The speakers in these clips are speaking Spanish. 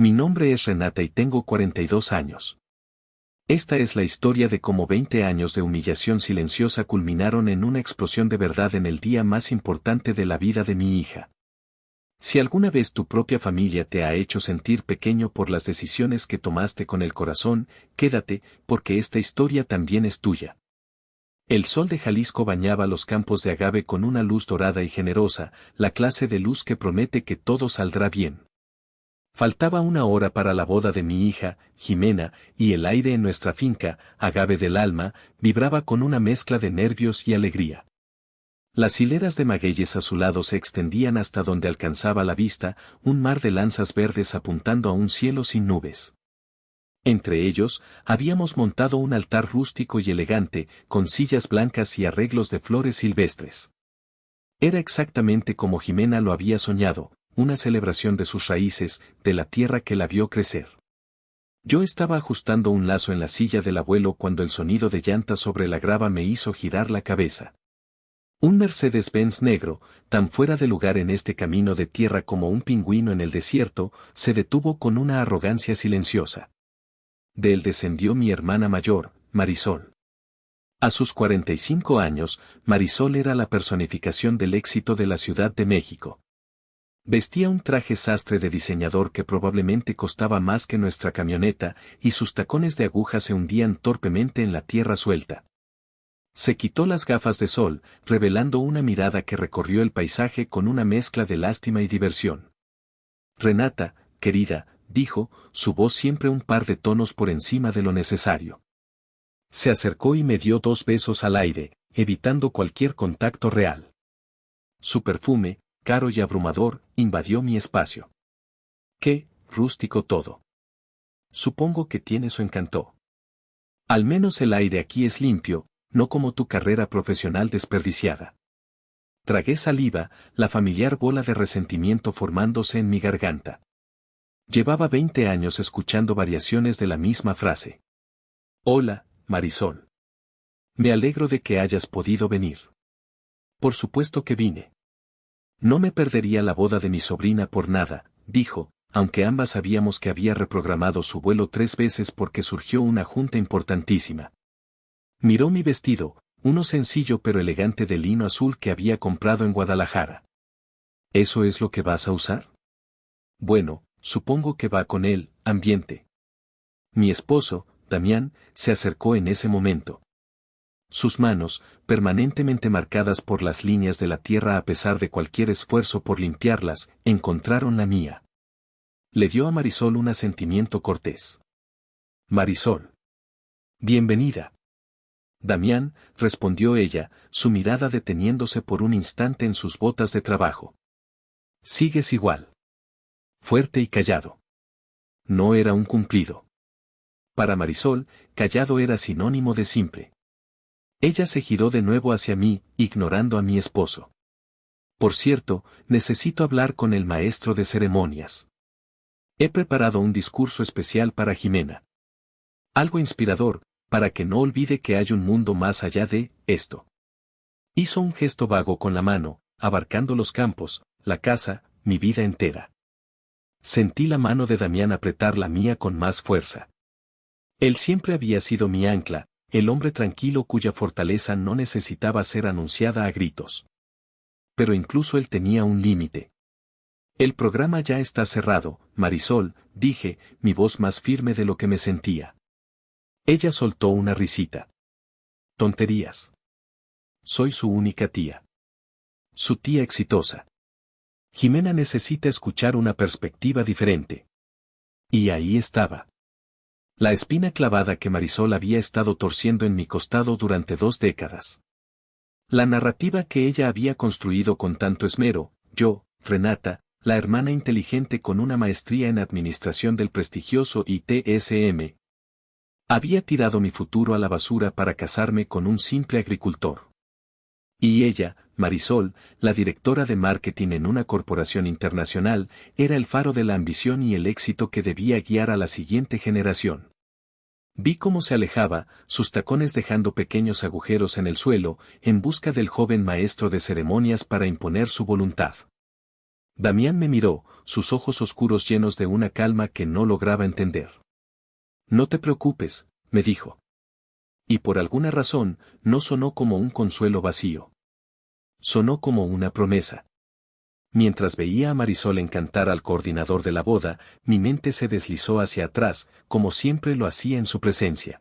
Mi nombre es Renata y tengo 42 años. Esta es la historia de cómo 20 años de humillación silenciosa culminaron en una explosión de verdad en el día más importante de la vida de mi hija. Si alguna vez tu propia familia te ha hecho sentir pequeño por las decisiones que tomaste con el corazón, quédate, porque esta historia también es tuya. El sol de Jalisco bañaba los campos de agave con una luz dorada y generosa, la clase de luz que promete que todo saldrá bien. Faltaba una hora para la boda de mi hija, Jimena, y el aire en nuestra finca, Agave del Alma, vibraba con una mezcla de nervios y alegría. Las hileras de magueyes azulados se extendían hasta donde alcanzaba la vista, un mar de lanzas verdes apuntando a un cielo sin nubes. Entre ellos, habíamos montado un altar rústico y elegante, con sillas blancas y arreglos de flores silvestres. Era exactamente como Jimena lo había soñado, una celebración de sus raíces, de la tierra que la vio crecer. Yo estaba ajustando un lazo en la silla del abuelo cuando el sonido de llantas sobre la grava me hizo girar la cabeza. Un Mercedes-Benz negro, tan fuera de lugar en este camino de tierra como un pingüino en el desierto, se detuvo con una arrogancia silenciosa. De él descendió mi hermana mayor, Marisol. A sus 45 años, Marisol era la personificación del éxito de la Ciudad de México. Vestía un traje sastre de diseñador que probablemente costaba más que nuestra camioneta, y sus tacones de aguja se hundían torpemente en la tierra suelta. Se quitó las gafas de sol, revelando una mirada que recorrió el paisaje con una mezcla de lástima y diversión. Renata, querida, dijo, su voz siempre un par de tonos por encima de lo necesario. Se acercó y me dio 2 besos al aire, evitando cualquier contacto real. Su perfume, caro y abrumador, invadió mi espacio. Qué rústico todo. Supongo que tiene su encanto. Al menos el aire aquí es limpio, no como tu carrera profesional desperdiciada. Tragué saliva, la familiar bola de resentimiento formándose en mi garganta. Llevaba 20 años escuchando variaciones de la misma frase. Hola, Marisol. Me alegro de que hayas podido venir. Por supuesto que vine. No me perdería la boda de mi sobrina por nada, dijo, aunque ambas sabíamos que había reprogramado su vuelo 3 veces porque surgió una junta importantísima. Miró mi vestido, uno sencillo pero elegante de lino azul que había comprado en Guadalajara. ¿Eso es lo que vas a usar? Bueno, supongo que va con el ambiente. Mi esposo, Damián, se acercó en ese momento. Sus manos, permanentemente marcadas por las líneas de la tierra a pesar de cualquier esfuerzo por limpiarlas, encontraron la mía. Le dio a Marisol un asentimiento cortés. Marisol. Bienvenida. Damián, respondió ella, su mirada deteniéndose por un instante en sus botas de trabajo. Sigues igual. Fuerte y callado. No era un cumplido. Para Marisol, callado era sinónimo de simple. Ella se giró de nuevo hacia mí, ignorando a mi esposo. Por cierto, necesito hablar con el maestro de ceremonias. He preparado un discurso especial para Jimena. Algo inspirador, para que no olvide que hay un mundo más allá de esto. Hizo un gesto vago con la mano, abarcando los campos, la casa, mi vida entera. Sentí la mano de Damián apretar la mía con más fuerza. Él siempre había sido mi ancla, el hombre tranquilo cuya fortaleza no necesitaba ser anunciada a gritos. Pero incluso él tenía un límite. El programa ya está cerrado, Marisol, dije, mi voz más firme de lo que me sentía. Ella soltó una risita. Tonterías. Soy su única tía. Su tía exitosa. Jimena necesita escuchar una perspectiva diferente. Y ahí estaba. La espina clavada que Marisol había estado torciendo en mi costado durante 2 décadas. La narrativa que ella había construido con tanto esmero, yo, Renata, la hermana inteligente con una maestría en administración del prestigioso ITSM. Había tirado mi futuro a la basura para casarme con un simple agricultor. Y ella, Marisol, la directora de marketing en una corporación internacional, era el faro de la ambición y el éxito que debía guiar a la siguiente generación. Vi cómo se alejaba, sus tacones dejando pequeños agujeros en el suelo, en busca del joven maestro de ceremonias para imponer su voluntad. Damián me miró, sus ojos oscuros llenos de una calma que no lograba entender. No te preocupes, me dijo. Y por alguna razón, no sonó como un consuelo vacío. Sonó como una promesa. Mientras veía a Marisol encantar al coordinador de la boda, mi mente se deslizó hacia atrás, como siempre lo hacía en su presencia.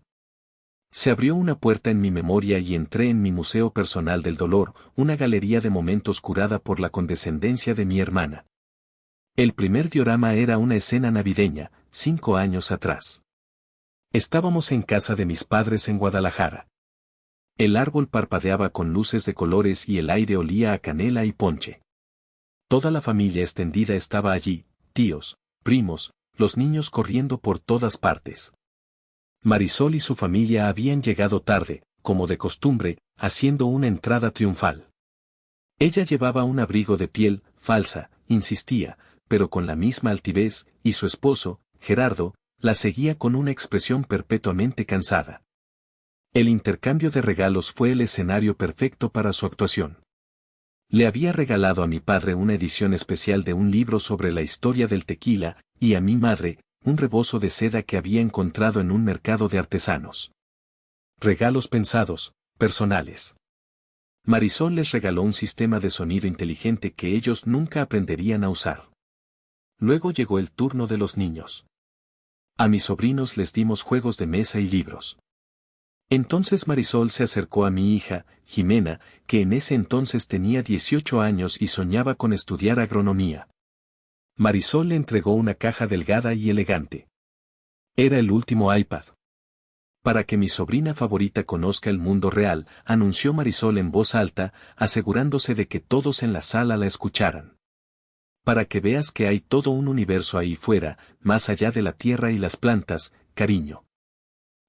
Se abrió una puerta en mi memoria y entré en mi museo personal del dolor, una galería de momentos curada por la condescendencia de mi hermana. El primer diorama era una escena navideña, 5 años atrás. Estábamos en casa de mis padres en Guadalajara. El árbol parpadeaba con luces de colores y el aire olía a canela y ponche. Toda la familia extendida estaba allí, tíos, primos, los niños corriendo por todas partes. Marisol y su familia habían llegado tarde, como de costumbre, haciendo una entrada triunfal. Ella llevaba un abrigo de piel, falsa, insistía, pero con la misma altivez, y su esposo, Gerardo, la seguía con una expresión perpetuamente cansada. El intercambio de regalos fue el escenario perfecto para su actuación. Le había regalado a mi padre una edición especial de un libro sobre la historia del tequila, y a mi madre, un rebozo de seda que había encontrado en un mercado de artesanos. Regalos pensados, personales. Marisol les regaló un sistema de sonido inteligente que ellos nunca aprenderían a usar. Luego llegó el turno de los niños. A mis sobrinos les dimos juegos de mesa y libros. Entonces Marisol se acercó a mi hija, Jimena, que en ese entonces tenía 18 años y soñaba con estudiar agronomía. Marisol le entregó una caja delgada y elegante. Era el último iPad. Para que mi sobrina favorita conozca el mundo real, anunció Marisol en voz alta, asegurándose de que todos en la sala la escucharan. Para que veas que hay todo un universo ahí fuera, más allá de la tierra y las plantas, cariño.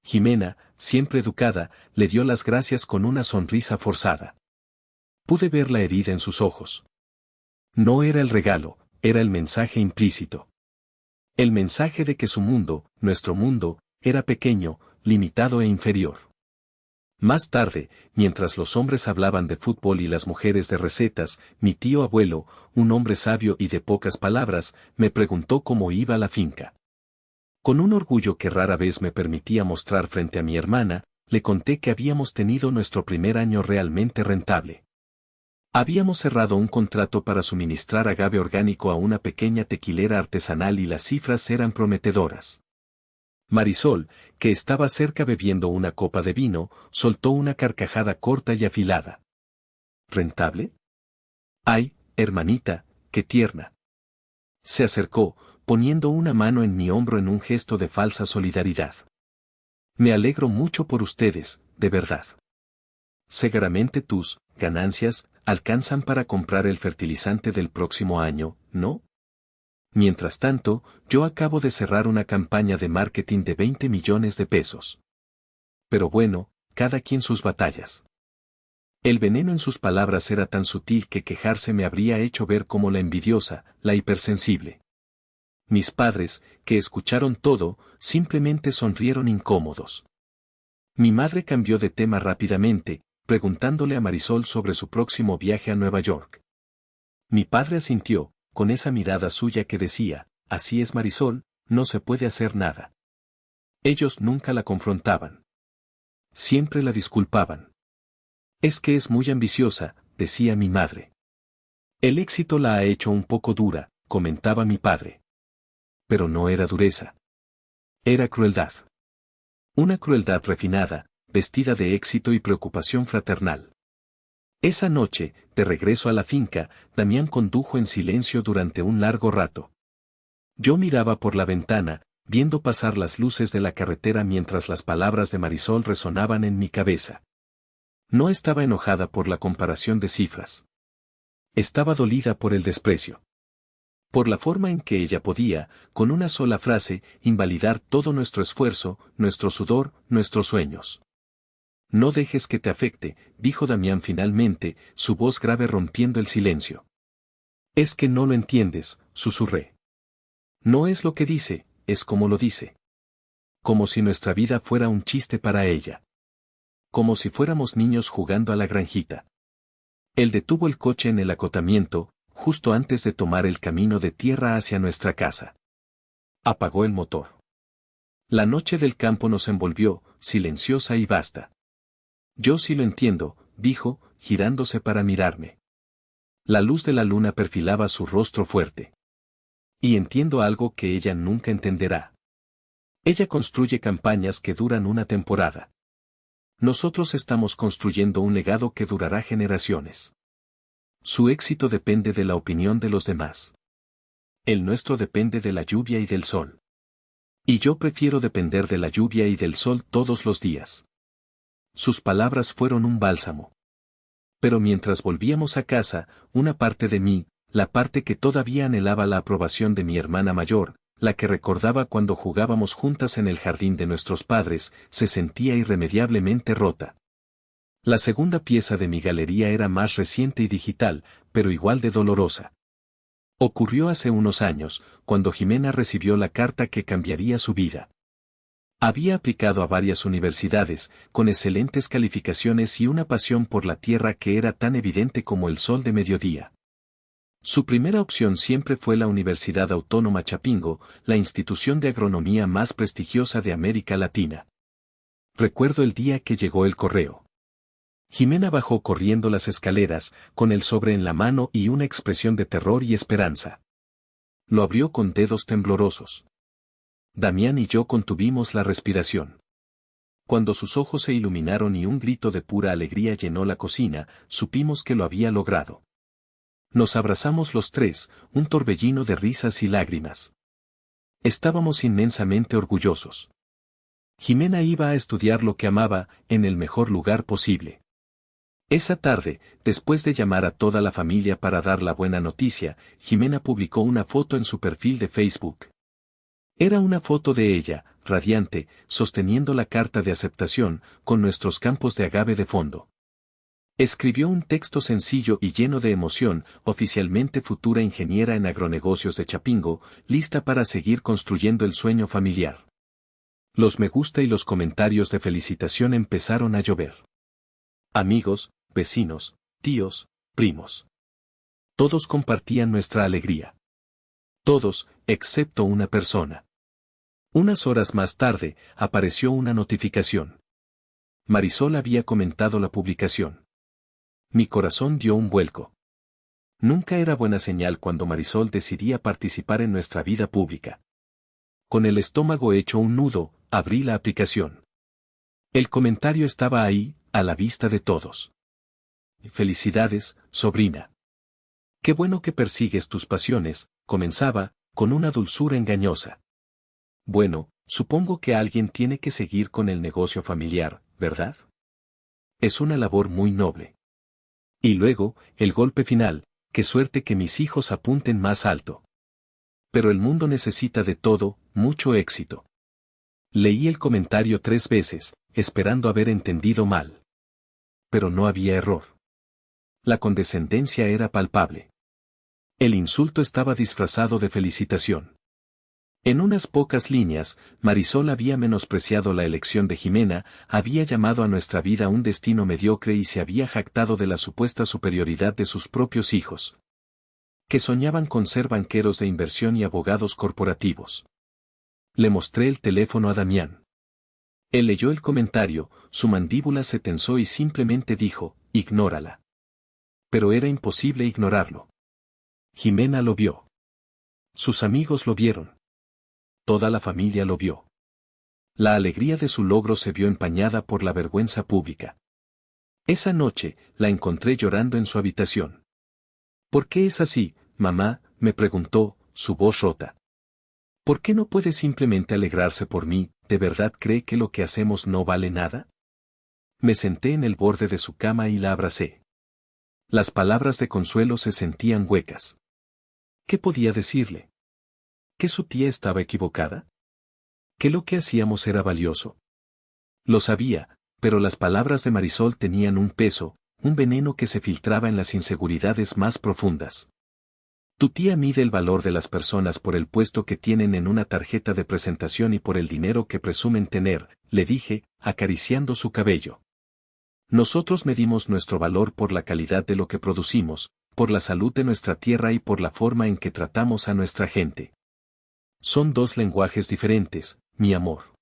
Jimena, siempre educada, le dio las gracias con una sonrisa forzada. Pude ver la herida en sus ojos. No era el regalo, era el mensaje implícito. El mensaje de que su mundo, nuestro mundo, era pequeño, limitado e inferior. Más tarde, mientras los hombres hablaban de fútbol y las mujeres de recetas, mi tío abuelo, un hombre sabio y de pocas palabras, me preguntó cómo iba la finca. Con un orgullo que rara vez me permitía mostrar frente a mi hermana, le conté que habíamos tenido nuestro primer año realmente rentable. Habíamos cerrado un contrato para suministrar agave orgánico a una pequeña tequilera artesanal y las cifras eran prometedoras. Marisol, que estaba cerca bebiendo una copa de vino, soltó una carcajada corta y afilada. ¿Rentable? Ay, hermanita, qué tierna. Se acercó, poniendo una mano en mi hombro en un gesto de falsa solidaridad. Me alegro mucho por ustedes, de verdad. Seguramente tus ganancias alcanzan para comprar el fertilizante del próximo año, ¿no? Mientras tanto, yo acabo de cerrar una campaña de marketing de 20 millones de pesos. Pero bueno, cada quien sus batallas. El veneno en sus palabras era tan sutil que quejarse me habría hecho ver como la envidiosa, la hipersensible. Mis padres, que escucharon todo, simplemente sonrieron incómodos. Mi madre cambió de tema rápidamente, preguntándole a Marisol sobre su próximo viaje a Nueva York. Mi padre asintió, con esa mirada suya que decía, así es Marisol, no se puede hacer nada. Ellos nunca la confrontaban. Siempre la disculpaban. Es que es muy ambiciosa, decía mi madre. El éxito la ha hecho un poco dura, comentaba mi padre. Pero no era dureza. Era crueldad. Una crueldad refinada, vestida de éxito y preocupación fraternal. Esa noche, de regreso a la finca, Damián condujo en silencio durante un largo rato. Yo miraba por la ventana, viendo pasar las luces de la carretera mientras las palabras de Marisol resonaban en mi cabeza. No estaba enojada por la comparación de cifras. Estaba dolida por el desprecio. Por la forma en que ella podía, con una sola frase, invalidar todo nuestro esfuerzo, nuestro sudor, nuestros sueños. No dejes que te afecte, dijo Damián finalmente, su voz grave rompiendo el silencio. Es que no lo entiendes, susurré. No es lo que dice, es como lo dice. Como si nuestra vida fuera un chiste para ella. Como si fuéramos niños jugando a la granjita. Él detuvo el coche en el acotamiento, justo antes de tomar el camino de tierra hacia nuestra casa. Apagó el motor. La noche del campo nos envolvió, silenciosa y vasta. Yo sí lo entiendo, dijo, girándose para mirarme. La luz de la luna perfilaba su rostro fuerte. Y entiendo algo que ella nunca entenderá. Ella construye campañas que duran una temporada. Nosotros estamos construyendo un legado que durará generaciones. Su éxito depende de la opinión de los demás. El nuestro depende de la lluvia y del sol. Y yo prefiero depender de la lluvia y del sol todos los días. Sus palabras fueron un bálsamo. Pero mientras volvíamos a casa, una parte de mí, la parte que todavía anhelaba la aprobación de mi hermana mayor, la que recordaba cuando jugábamos juntas en el jardín de nuestros padres, se sentía irremediablemente rota. La segunda pieza de mi galería era más reciente y digital, pero igual de dolorosa. Ocurrió hace unos años, cuando Jimena recibió la carta que cambiaría su vida. Había aplicado a varias universidades, con excelentes calificaciones y una pasión por la tierra que era tan evidente como el sol de mediodía. Su primera opción siempre fue la Universidad Autónoma Chapingo, la institución de agronomía más prestigiosa de América Latina. Recuerdo el día que llegó el correo. Jimena bajó corriendo las escaleras, con el sobre en la mano y una expresión de terror y esperanza. Lo abrió con dedos temblorosos. Damián y yo contuvimos la respiración. Cuando sus ojos se iluminaron y un grito de pura alegría llenó la cocina, supimos que lo había logrado. Nos abrazamos los tres, un torbellino de risas y lágrimas. Estábamos inmensamente orgullosos. Jimena iba a estudiar lo que amaba, en el mejor lugar posible. Esa tarde, después de llamar a toda la familia para dar la buena noticia, Jimena publicó una foto en su perfil de Facebook. Era una foto de ella, radiante, sosteniendo la carta de aceptación, con nuestros campos de agave de fondo. Escribió un texto sencillo y lleno de emoción, oficialmente futura ingeniera en agronegocios de Chapingo, lista para seguir construyendo el sueño familiar. Los me gusta y los comentarios de felicitación empezaron a llover. Amigos, vecinos, tíos, primos. Todos compartían nuestra alegría. Todos, excepto una persona. Unas horas más tarde, apareció una notificación. Marisol había comentado la publicación. Mi corazón dio un vuelco. Nunca era buena señal cuando Marisol decidía participar en nuestra vida pública. Con el estómago hecho un nudo, abrí la aplicación. El comentario estaba ahí, a la vista de todos. Felicidades, sobrina. Qué bueno que persigues tus pasiones, comenzaba, con una dulzura engañosa. Bueno, supongo que alguien tiene que seguir con el negocio familiar, ¿verdad? Es una labor muy noble. Y luego, el golpe final, qué suerte que mis hijos apunten más alto. Pero el mundo necesita de todo, mucho éxito. Leí el comentario 3 veces, esperando haber entendido mal. Pero no había error. La condescendencia era palpable. El insulto estaba disfrazado de felicitación. En unas pocas líneas, Marisol había menospreciado la elección de Jimena, había llamado a nuestra vida un destino mediocre y se había jactado de la supuesta superioridad de sus propios hijos, que soñaban con ser banqueros de inversión y abogados corporativos. Le mostré el teléfono a Damián. Él leyó el comentario, su mandíbula se tensó y simplemente dijo, ignórala. Pero era imposible ignorarlo. Jimena lo vio. Sus amigos lo vieron. Toda la familia lo vio. La alegría de su logro se vio empañada por la vergüenza pública. Esa noche, la encontré llorando en su habitación. ¿Por qué es así, mamá?, me preguntó, su voz rota. ¿Por qué no puede simplemente alegrarse por mí? ¿De verdad cree que lo que hacemos no vale nada? Me senté en el borde de su cama y la abracé. Las palabras de consuelo se sentían huecas. ¿Qué podía decirle? ¿Que su tía estaba equivocada? ¿Que lo que hacíamos era valioso? Lo sabía, pero las palabras de Marisol tenían un peso, un veneno que se filtraba en las inseguridades más profundas. Tu tía mide el valor de las personas por el puesto que tienen en una tarjeta de presentación y por el dinero que presumen tener, le dije, acariciando su cabello. Nosotros medimos nuestro valor por la calidad de lo que producimos, por la salud de nuestra tierra y por la forma en que tratamos a nuestra gente. Son dos lenguajes diferentes, mi amor.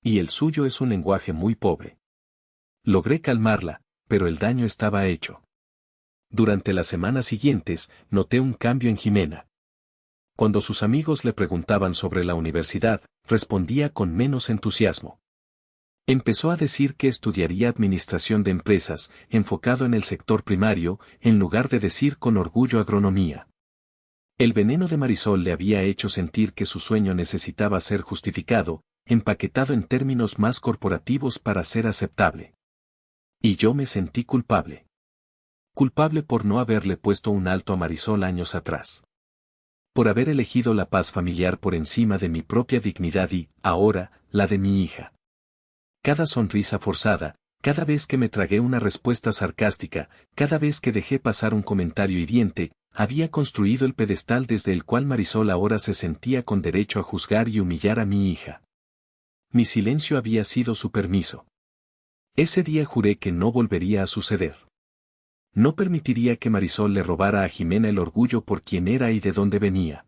Y el suyo es un lenguaje muy pobre. Logré calmarla, pero el daño estaba hecho. Durante las semanas siguientes, noté un cambio en Jimena. Cuando sus amigos le preguntaban sobre la universidad, respondía con menos entusiasmo. Empezó a decir que estudiaría administración de empresas, enfocado en el sector primario, en lugar de decir con orgullo agronomía. El veneno de Marisol le había hecho sentir que su sueño necesitaba ser justificado, empaquetado en términos más corporativos para ser aceptable. Y yo me sentí culpable. Culpable por no haberle puesto un alto a Marisol años atrás. Por haber elegido la paz familiar por encima de mi propia dignidad y, ahora, la de mi hija. Cada sonrisa forzada, cada vez que me tragué una respuesta sarcástica, cada vez que dejé pasar un comentario hiriente, había construido el pedestal desde el cual Marisol ahora se sentía con derecho a juzgar y humillar a mi hija. Mi silencio había sido su permiso. Ese día juré que no volvería a suceder. No permitiría que Marisol le robara a Jimena el orgullo por quién era y de dónde venía.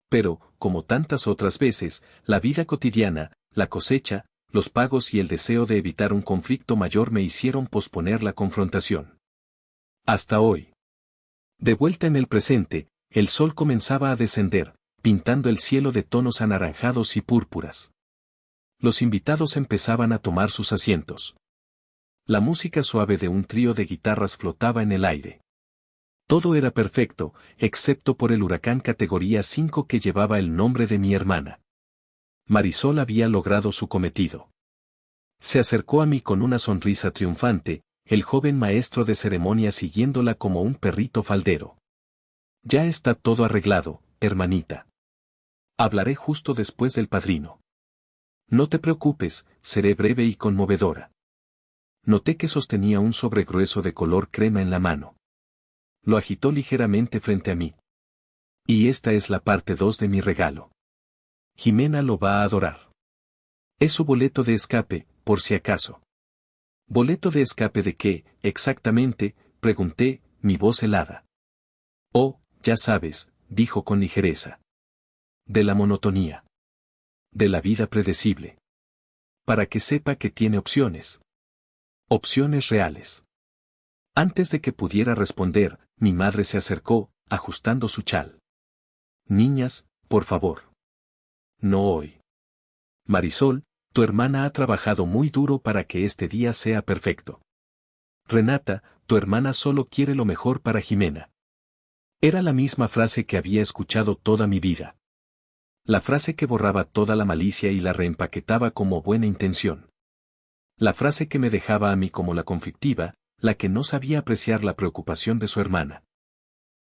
Pero, como tantas otras veces, la vida cotidiana, la cosecha, los pagos y el deseo de evitar un conflicto mayor me hicieron posponer la confrontación. Hasta hoy. De vuelta en el presente, el sol comenzaba a descender, pintando el cielo de tonos anaranjados y púrpuras. Los invitados empezaban a tomar sus asientos. La música suave de un trío de guitarras flotaba en el aire. Todo era perfecto, excepto por el huracán categoría 5 que llevaba el nombre de mi hermana. Marisol había logrado su cometido. Se acercó a mí con una sonrisa triunfante, el joven maestro de ceremonia siguiéndola como un perrito faldero. Ya está todo arreglado, hermanita. Hablaré justo después del padrino. No te preocupes, seré breve y conmovedora. Noté que sostenía un sobre grueso de color crema en la mano. Lo agitó ligeramente frente a mí. Y esta es la parte 2 de mi regalo. Jimena lo va a adorar. Es su boleto de escape, por si acaso. ¿Boleto de escape de qué, exactamente?, pregunté, mi voz helada. Oh, ya sabes, dijo con ligereza. De la monotonía. De la vida predecible. Para que sepa que tiene opciones. Opciones reales. Antes de que pudiera responder, mi madre se acercó, ajustando su chal. Niñas, por favor. No hoy. Marisol, tu hermana ha trabajado muy duro para que este día sea perfecto. Renata, tu hermana solo quiere lo mejor para Jimena. Era la misma frase que había escuchado toda mi vida. La frase que borraba toda la malicia y la reempaquetaba como buena intención. La frase que me dejaba a mí como la conflictiva, la que no sabía apreciar la preocupación de su hermana.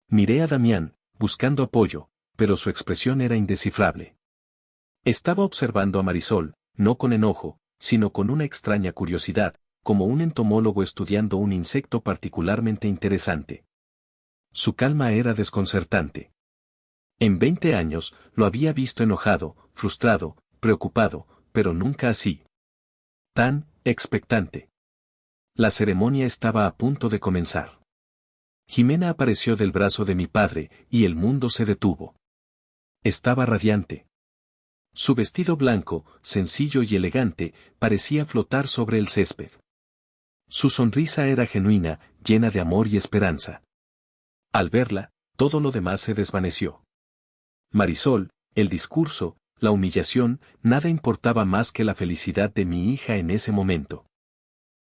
Miré a Damián, buscando apoyo, pero su expresión era indescifrable. Estaba observando a Marisol, no con enojo, sino con una extraña curiosidad, como un entomólogo estudiando un insecto particularmente interesante. Su calma era desconcertante. En 20 años, lo había visto enojado, frustrado, preocupado, pero nunca así. Tan expectante. La ceremonia estaba a punto de comenzar. Jimena apareció del brazo de mi padre, y el mundo se detuvo. Estaba radiante. Su vestido blanco, sencillo y elegante, parecía flotar sobre el césped. Su sonrisa era genuina, llena de amor y esperanza. Al verla, todo lo demás se desvaneció. Marisol, el discurso, la humillación, nada importaba más que la felicidad de mi hija en ese momento.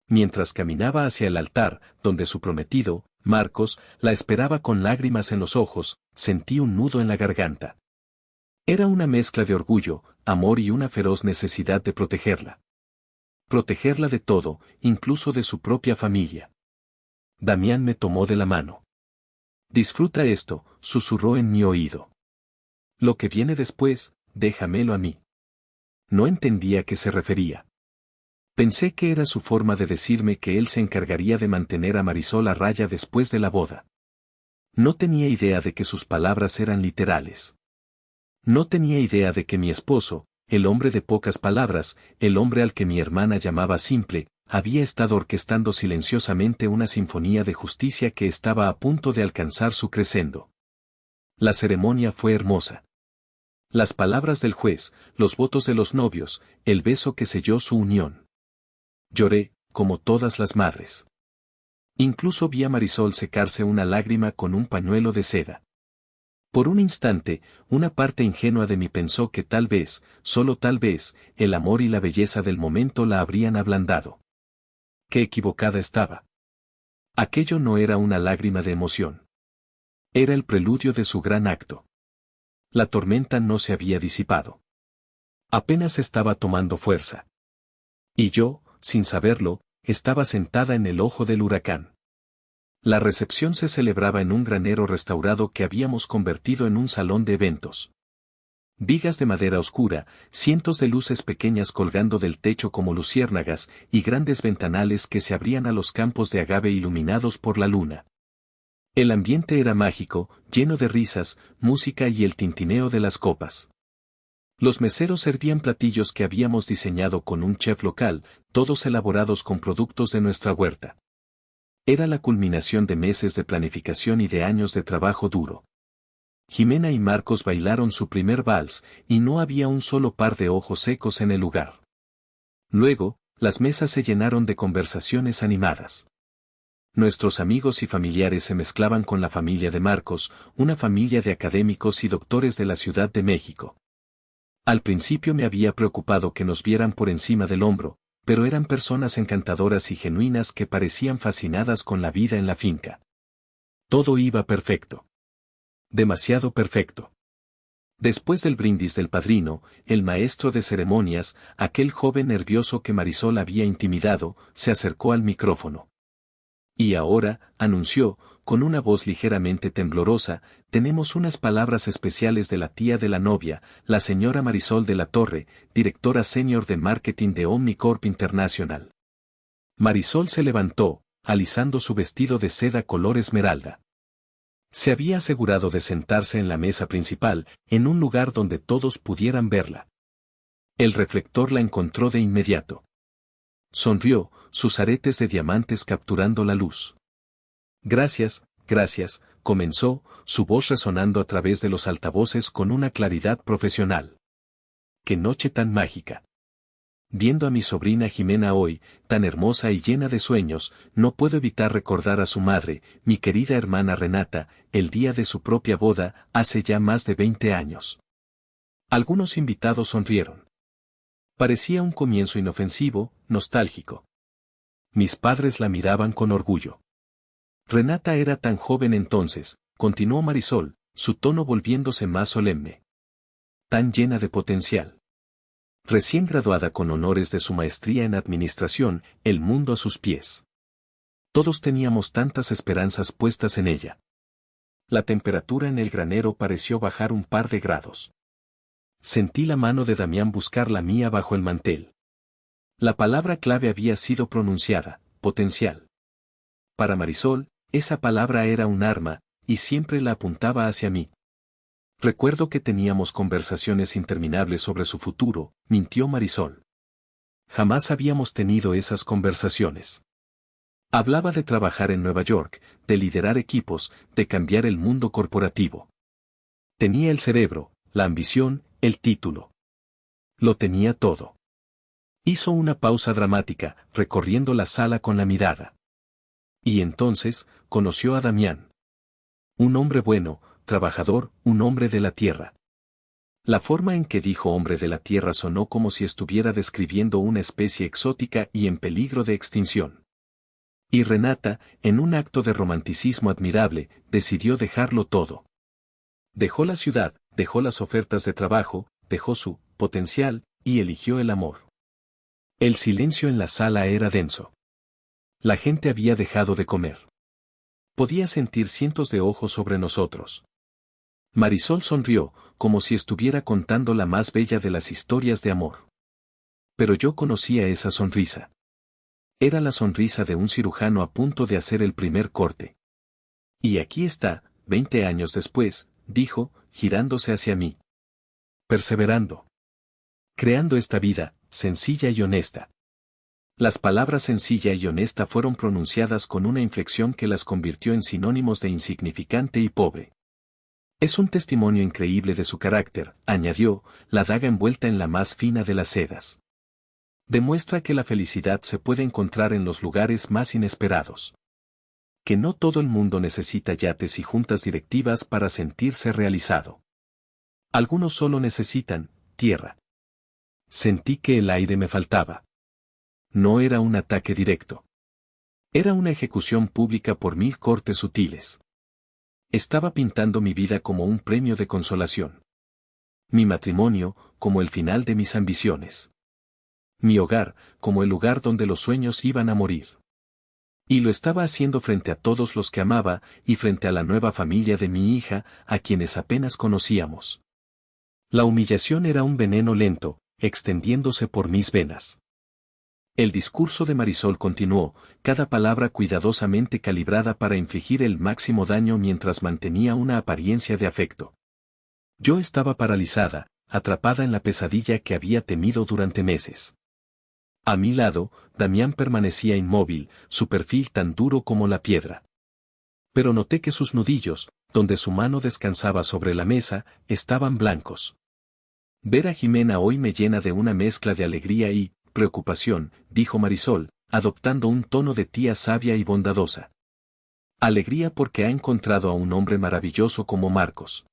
Mientras caminaba hacia el altar, donde su prometido, Marcos, la esperaba con lágrimas en los ojos, sentí un nudo en la garganta. Era una mezcla de orgullo, amor y una feroz necesidad de protegerla. Protegerla de todo, incluso de su propia familia. Damián me tomó de la mano. Disfruta esto, susurró en mi oído. Lo que viene después, déjamelo a mí. No entendía a qué se refería. Pensé que era su forma de decirme que él se encargaría de mantener a Marisol a raya después de la boda. No tenía idea de que sus palabras eran literales. No tenía idea de que mi esposo, el hombre de pocas palabras, el hombre al que mi hermana llamaba simple, había estado orquestando silenciosamente una sinfonía de justicia que estaba a punto de alcanzar su crescendo. La ceremonia fue hermosa. Las palabras del juez, los votos de los novios, el beso que selló su unión. Lloré, como todas las madres. Incluso vi a Marisol secarse una lágrima con un pañuelo de seda. Por un instante, una parte ingenua de mí pensó que tal vez, solo tal vez, el amor y la belleza del momento la habrían ablandado. Qué equivocada estaba. Aquello no era una lágrima de emoción. Era el preludio de su gran acto. La tormenta no se había disipado. Apenas estaba tomando fuerza. Y yo, sin saberlo, estaba sentada en el ojo del huracán. La recepción se celebraba en un granero restaurado que habíamos convertido en un salón de eventos. Vigas de madera oscura, cientos de luces pequeñas colgando del techo como luciérnagas y grandes ventanales que se abrían a los campos de agave iluminados por la luna. El ambiente era mágico, lleno de risas, música y el tintineo de las copas. Los meseros servían platillos que habíamos diseñado con un chef local, todos elaborados con productos de nuestra huerta. Era la culminación de meses de planificación y de años de trabajo duro. Jimena y Marcos bailaron su primer vals, y no había un solo par de ojos secos en el lugar. Luego, las mesas se llenaron de conversaciones animadas. Nuestros amigos y familiares se mezclaban con la familia de Marcos, una familia de académicos y doctores de la Ciudad de México. Al principio me había preocupado que nos vieran por encima del hombro, pero eran personas encantadoras y genuinas que parecían fascinadas con la vida en la finca. Todo iba perfecto. Demasiado perfecto. Después del brindis del padrino, el maestro de ceremonias, aquel joven nervioso que Marisol había intimidado, se acercó al micrófono. Y ahora, anunció, con una voz ligeramente temblorosa, tenemos unas palabras especiales de la tía de la novia, la señora Marisol de la Torre, directora senior de marketing de Omnicorp International. Marisol se levantó, alisando su vestido de seda color esmeralda. Se había asegurado de sentarse en la mesa principal, en un lugar donde todos pudieran verla. El reflector la encontró de inmediato. Sonrió, sus aretes de diamantes capturando la luz. Gracias, gracias, comenzó, su voz resonando a través de los altavoces con una claridad profesional. ¡Qué noche tan mágica! Viendo a mi sobrina Jimena hoy, tan hermosa y llena de sueños, no puedo evitar recordar a su madre, mi querida hermana Renata, el día de su propia boda, hace ya más de 20 años. Algunos invitados sonrieron. Parecía un comienzo inofensivo, nostálgico. Mis padres la miraban con orgullo. Renata era tan joven entonces, continuó Marisol, su tono volviéndose más solemne. Tan llena de potencial. Recién graduada con honores de su maestría en administración, el mundo a sus pies. Todos teníamos tantas esperanzas puestas en ella. La temperatura en el granero pareció bajar un par de grados. Sentí la mano de Damián buscar la mía bajo el mantel. La palabra clave había sido pronunciada, potencial. Para Marisol, esa palabra era un arma, y siempre la apuntaba hacia mí. Recuerdo que teníamos conversaciones interminables sobre su futuro, mintió Marisol. Jamás habíamos tenido esas conversaciones. Hablaba de trabajar en Nueva York, de liderar equipos, de cambiar el mundo corporativo. Tenía el cerebro, la ambición, el título. Lo tenía todo. Hizo una pausa dramática, recorriendo la sala con la mirada. Y entonces, conoció a Damián. Un hombre bueno, trabajador, un hombre de la tierra. La forma en que dijo hombre de la tierra sonó como si estuviera describiendo una especie exótica y en peligro de extinción. Y Renata, en un acto de romanticismo admirable, decidió dejarlo todo. Dejó la ciudad, dejó las ofertas de trabajo, dejó su potencial, y eligió el amor. El silencio en la sala era denso. La gente había dejado de comer. Podía sentir cientos de ojos sobre nosotros. Marisol sonrió, como si estuviera contando la más bella de las historias de amor. Pero yo conocía esa sonrisa. Era la sonrisa de un cirujano a punto de hacer el primer corte. Y aquí está, 20 años después, dijo, girándose hacia mí. Perseverando. Creando esta vida, sencilla y honesta. Las palabras sencilla y honesta fueron pronunciadas con una inflexión que las convirtió en sinónimos de insignificante y pobre. Es un testimonio increíble de su carácter, añadió, la daga envuelta en la más fina de las sedas. Demuestra que la felicidad se puede encontrar en los lugares más inesperados. Que no todo el mundo necesita yates y juntas directivas para sentirse realizado. Algunos solo necesitan tierra. Sentí que el aire me faltaba. No era un ataque directo. Era una ejecución pública por 1000 cortes sutiles. Estaba pintando mi vida como un premio de consolación. Mi matrimonio, como el final de mis ambiciones. Mi hogar, como el lugar donde los sueños iban a morir. Y lo estaba haciendo frente a todos los que amaba, y frente a la nueva familia de mi hija, a quienes apenas conocíamos. La humillación era un veneno lento, extendiéndose por mis venas. El discurso de Marisol continuó, cada palabra cuidadosamente calibrada para infligir el máximo daño mientras mantenía una apariencia de afecto. Yo estaba paralizada, atrapada en la pesadilla que había temido durante meses. A mi lado, Damián permanecía inmóvil, su perfil tan duro como la piedra. Pero noté que sus nudillos, donde su mano descansaba sobre la mesa, estaban blancos. Ver a Jimena hoy me llena de una mezcla de alegría y preocupación, dijo Marisol, adoptando un tono de tía sabia y bondadosa. Alegría porque ha encontrado a un hombre maravilloso como Marcos.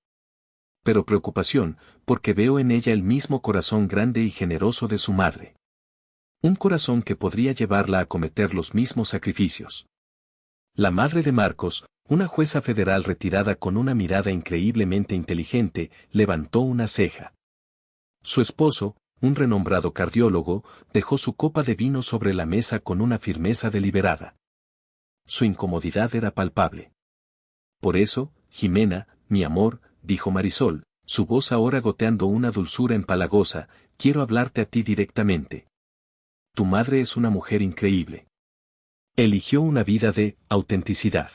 Pero preocupación, porque veo en ella el mismo corazón grande y generoso de su madre. Un corazón que podría llevarla a cometer los mismos sacrificios. La madre de Marcos, una jueza federal retirada con una mirada increíblemente inteligente, levantó una ceja. Su esposo, un renombrado cardiólogo, dejó su copa de vino sobre la mesa con una firmeza deliberada. Su incomodidad era palpable. Por eso, Jimena, mi amor, dijo Marisol, su voz ahora goteando una dulzura empalagosa, quiero hablarte a ti directamente. Tu madre es una mujer increíble. Eligió una vida de autenticidad.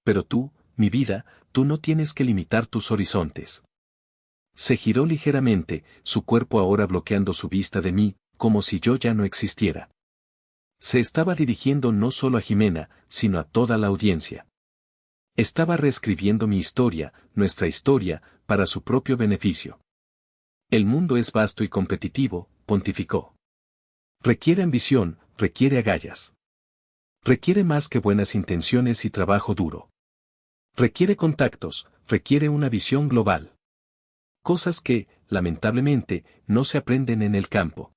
Pero tú, mi vida, tú no tienes que limitar tus horizontes. Se giró ligeramente, su cuerpo ahora bloqueando su vista de mí, como si yo ya no existiera. Se estaba dirigiendo no solo a Jimena, sino a toda la audiencia. Estaba reescribiendo mi historia, nuestra historia, para su propio beneficio. El mundo es vasto y competitivo, pontificó. Requiere ambición, requiere agallas. Requiere más que buenas intenciones y trabajo duro. Requiere contactos, requiere una visión global. Cosas que, lamentablemente, no se aprenden en el campo.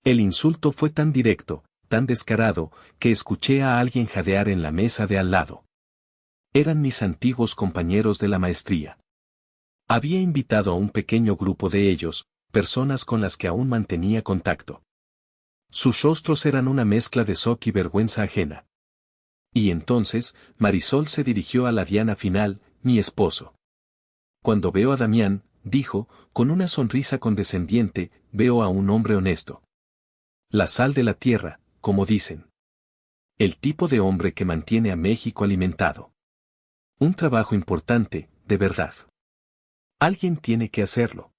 El insulto fue tan directo, tan descarado, que escuché a alguien jadear en la mesa de al lado. Eran mis antiguos compañeros de la maestría. Había invitado a un pequeño grupo de ellos, personas con las que aún mantenía contacto. Sus rostros eran una mezcla de shock y vergüenza ajena. Y entonces, Marisol se dirigió a la diana final, mi esposo. Cuando veo a Damián, dijo, con una sonrisa condescendiente, veo a un hombre honesto. La sal de la tierra, como dicen. El tipo de hombre que mantiene a México alimentado. Un trabajo importante, de verdad. Alguien tiene que hacerlo.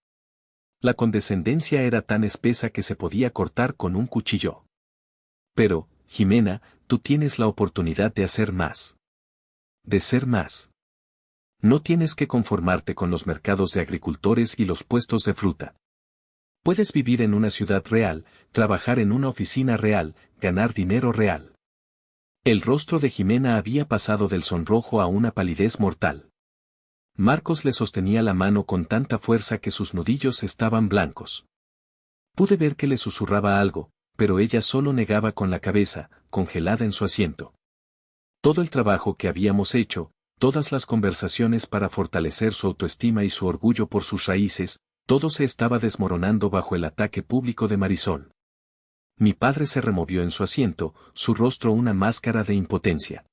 La condescendencia era tan espesa que se podía cortar con un cuchillo. Pero, Jimena, tú tienes la oportunidad de hacer más. De ser más. No tienes que conformarte con los mercados de agricultores y los puestos de fruta. Puedes vivir en una ciudad real, trabajar en una oficina real, ganar dinero real. El rostro de Jimena había pasado del sonrojo a una palidez mortal. Marcos le sostenía la mano con tanta fuerza que sus nudillos estaban blancos. Pude ver que le susurraba algo, pero ella solo negaba con la cabeza, congelada en su asiento. Todo el trabajo que habíamos hecho, todas las conversaciones para fortalecer su autoestima y su orgullo por sus raíces, todo se estaba desmoronando bajo el ataque público de Marisol. Mi padre se removió en su asiento, su rostro una máscara de impotencia.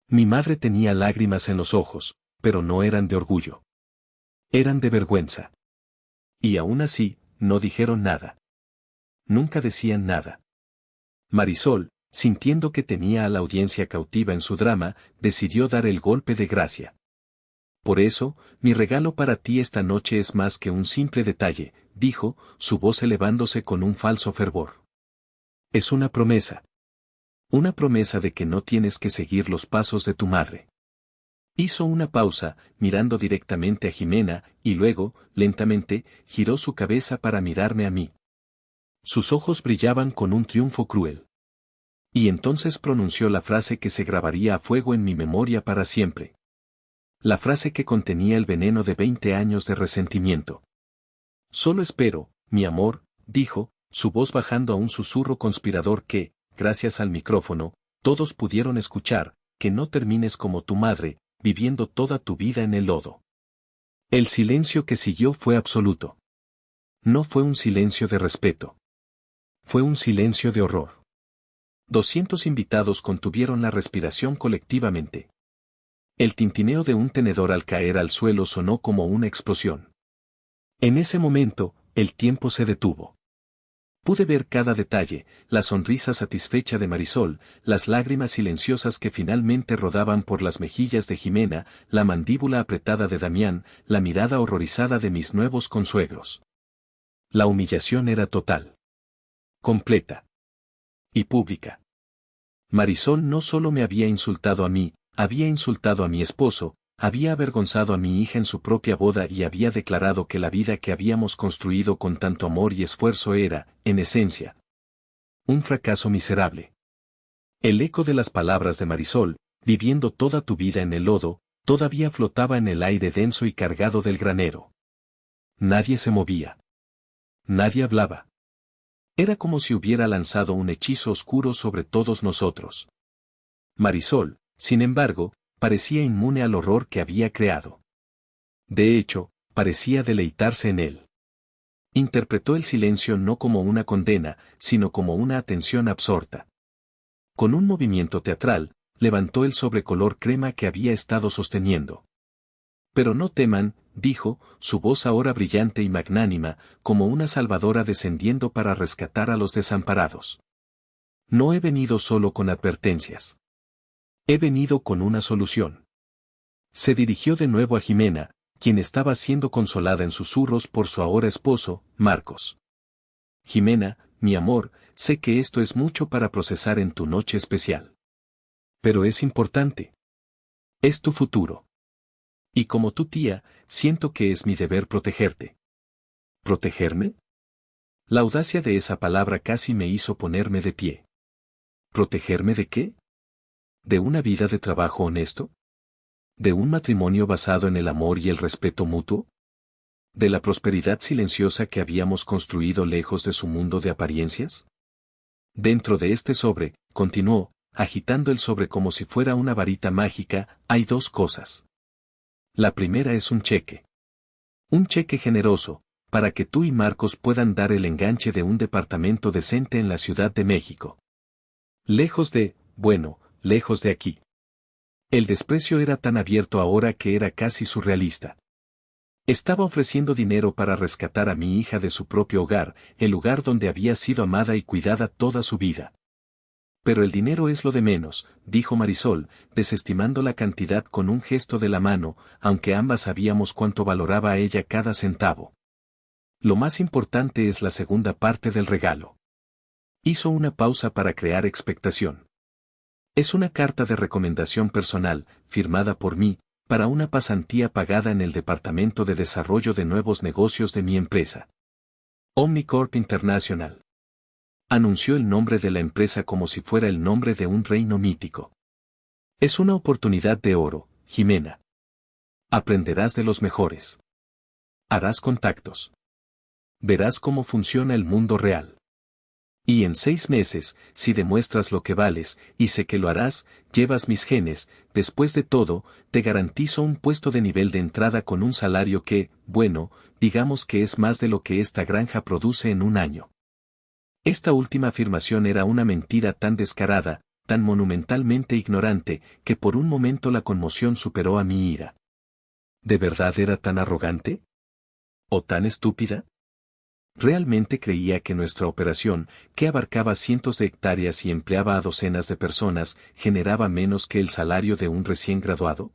Mi madre tenía lágrimas en los ojos, pero no eran de orgullo. Eran de vergüenza. Y aún así, no dijeron nada. Nunca decían nada. Marisol, sintiendo que tenía a la audiencia cautiva en su drama, decidió dar el golpe de gracia. Por eso, mi regalo para ti esta noche es más que un simple detalle, dijo, su voz elevándose con un falso fervor. Es una promesa. Una promesa de que no tienes que seguir los pasos de tu madre. Hizo una pausa, mirando directamente a Jimena, y luego, lentamente, giró su cabeza para mirarme a mí. Sus ojos brillaban con un triunfo cruel. Y entonces pronunció la frase que se grabaría a fuego en mi memoria para siempre. La frase que contenía el veneno de 20 años de resentimiento. Solo espero, mi amor, dijo, su voz bajando a un susurro conspirador que, gracias al micrófono, todos pudieron escuchar, que no termines como tu madre, viviendo toda tu vida en el lodo. El silencio que siguió fue absoluto. No fue un silencio de respeto. Fue un silencio de horror. 200 invitados contuvieron la respiración colectivamente. El tintineo de un tenedor al caer al suelo sonó como una explosión. En ese momento, el tiempo se detuvo. Pude ver cada detalle, la sonrisa satisfecha de Marisol, las lágrimas silenciosas que finalmente rodaban por las mejillas de Jimena, la mandíbula apretada de Damián, la mirada horrorizada de mis nuevos consuegros. La humillación era total. Completa. Y pública. Marisol no solo me había insultado a mí, había insultado a mi esposo, había avergonzado a mi hija en su propia boda y había declarado que la vida que habíamos construido con tanto amor y esfuerzo era, en esencia, un fracaso miserable. El eco de las palabras de Marisol, viviendo toda tu vida en el lodo, todavía flotaba en el aire denso y cargado del granero. Nadie se movía. Nadie hablaba. Era como si hubiera lanzado un hechizo oscuro sobre todos nosotros. Marisol, sin embargo, parecía inmune al horror que había creado. De hecho, parecía deleitarse en él. Interpretó el silencio no como una condena, sino como una atención absorta. Con un movimiento teatral, levantó el sobrecolor crema que había estado sosteniendo. Pero no teman, dijo, su voz ahora brillante y magnánima, como una salvadora descendiendo para rescatar a los desamparados. No he venido solo con advertencias. He venido con una solución. Se dirigió de nuevo a Jimena, quien estaba siendo consolada en susurros por su ahora esposo, Marcos. Jimena, mi amor, sé que esto es mucho para procesar en tu noche especial. Pero es importante. Es tu futuro. Y como tu tía, siento que es mi deber protegerte. ¿Protegerme? La audacia de esa palabra casi me hizo ponerme de pie. ¿Protegerme de qué? ¿De una vida de trabajo honesto? ¿De un matrimonio basado en el amor y el respeto mutuo? ¿De la prosperidad silenciosa que habíamos construido lejos de su mundo de apariencias? Dentro de este sobre, continuó, agitando el sobre como si fuera una varita mágica, hay dos cosas. La primera es un cheque. Un cheque generoso, para que tú y Marcos puedan dar el enganche de un departamento decente en la Ciudad de México. Lejos de aquí. El desprecio era tan abierto ahora que era casi surrealista. Estaba ofreciendo dinero para rescatar a mi hija de su propio hogar, el lugar donde había sido amada y cuidada toda su vida. Pero el dinero es lo de menos, dijo Marisol, desestimando la cantidad con un gesto de la mano, aunque ambas sabíamos cuánto valoraba a ella cada centavo. Lo más importante es la segunda parte del regalo. Hizo una pausa para crear expectación. Es una carta de recomendación personal, firmada por mí, para una pasantía pagada en el Departamento de Desarrollo de Nuevos Negocios de mi empresa. Omnicorp International. Anunció el nombre de la empresa como si fuera el nombre de un reino mítico. Es una oportunidad de oro, Jimena. Aprenderás de los mejores. Harás contactos. Verás cómo funciona el mundo real. Y en 6 meses, si demuestras lo que vales, y sé que lo harás, llevas mis genes, después de todo, te garantizo un puesto de nivel de entrada con un salario que, bueno, digamos que es más de lo que esta granja produce en un año. Esta última afirmación era una mentira tan descarada, tan monumentalmente ignorante, que por un momento la conmoción superó a mi ira. ¿De verdad era tan arrogante? ¿O tan estúpida? Realmente creía que nuestra operación, que abarcaba cientos de hectáreas y empleaba a docenas de personas, generaba menos que el salario de un recién graduado.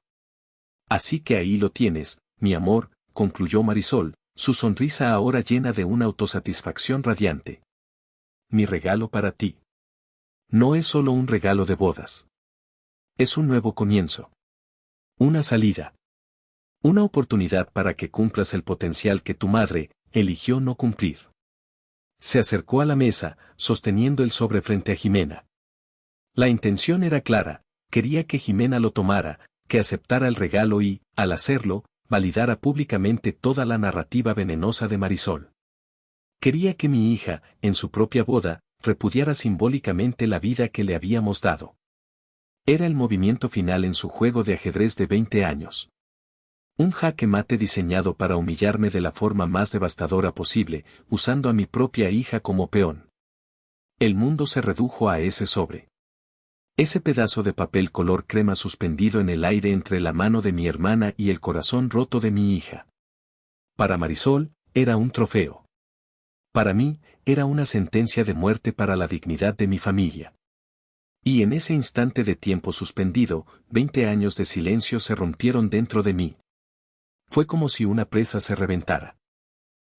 Así que ahí lo tienes, mi amor, concluyó Marisol, su sonrisa ahora llena de una autosatisfacción radiante. Mi regalo para ti. No es solo un regalo de bodas. Es un nuevo comienzo. Una salida. Una oportunidad para que cumplas el potencial que tu madre eligió no cumplir. Se acercó a la mesa, sosteniendo el sobre frente a Jimena. La intención era clara, quería que Jimena lo tomara, que aceptara el regalo y, al hacerlo, validara públicamente toda la narrativa venenosa de Marisol. Quería que mi hija, en su propia boda, repudiara simbólicamente la vida que le habíamos dado. Era el movimiento final en su juego de ajedrez de 20 años. Un jaque mate diseñado para humillarme de la forma más devastadora posible, usando a mi propia hija como peón. El mundo se redujo a ese sobre. Ese pedazo de papel color crema suspendido en el aire entre la mano de mi hermana y el corazón roto de mi hija. Para Marisol, era un trofeo. Para mí, era una sentencia de muerte para la dignidad de mi familia. Y en ese instante de tiempo suspendido, 20 años de silencio se rompieron dentro de mí. Fue como si una presa se reventara.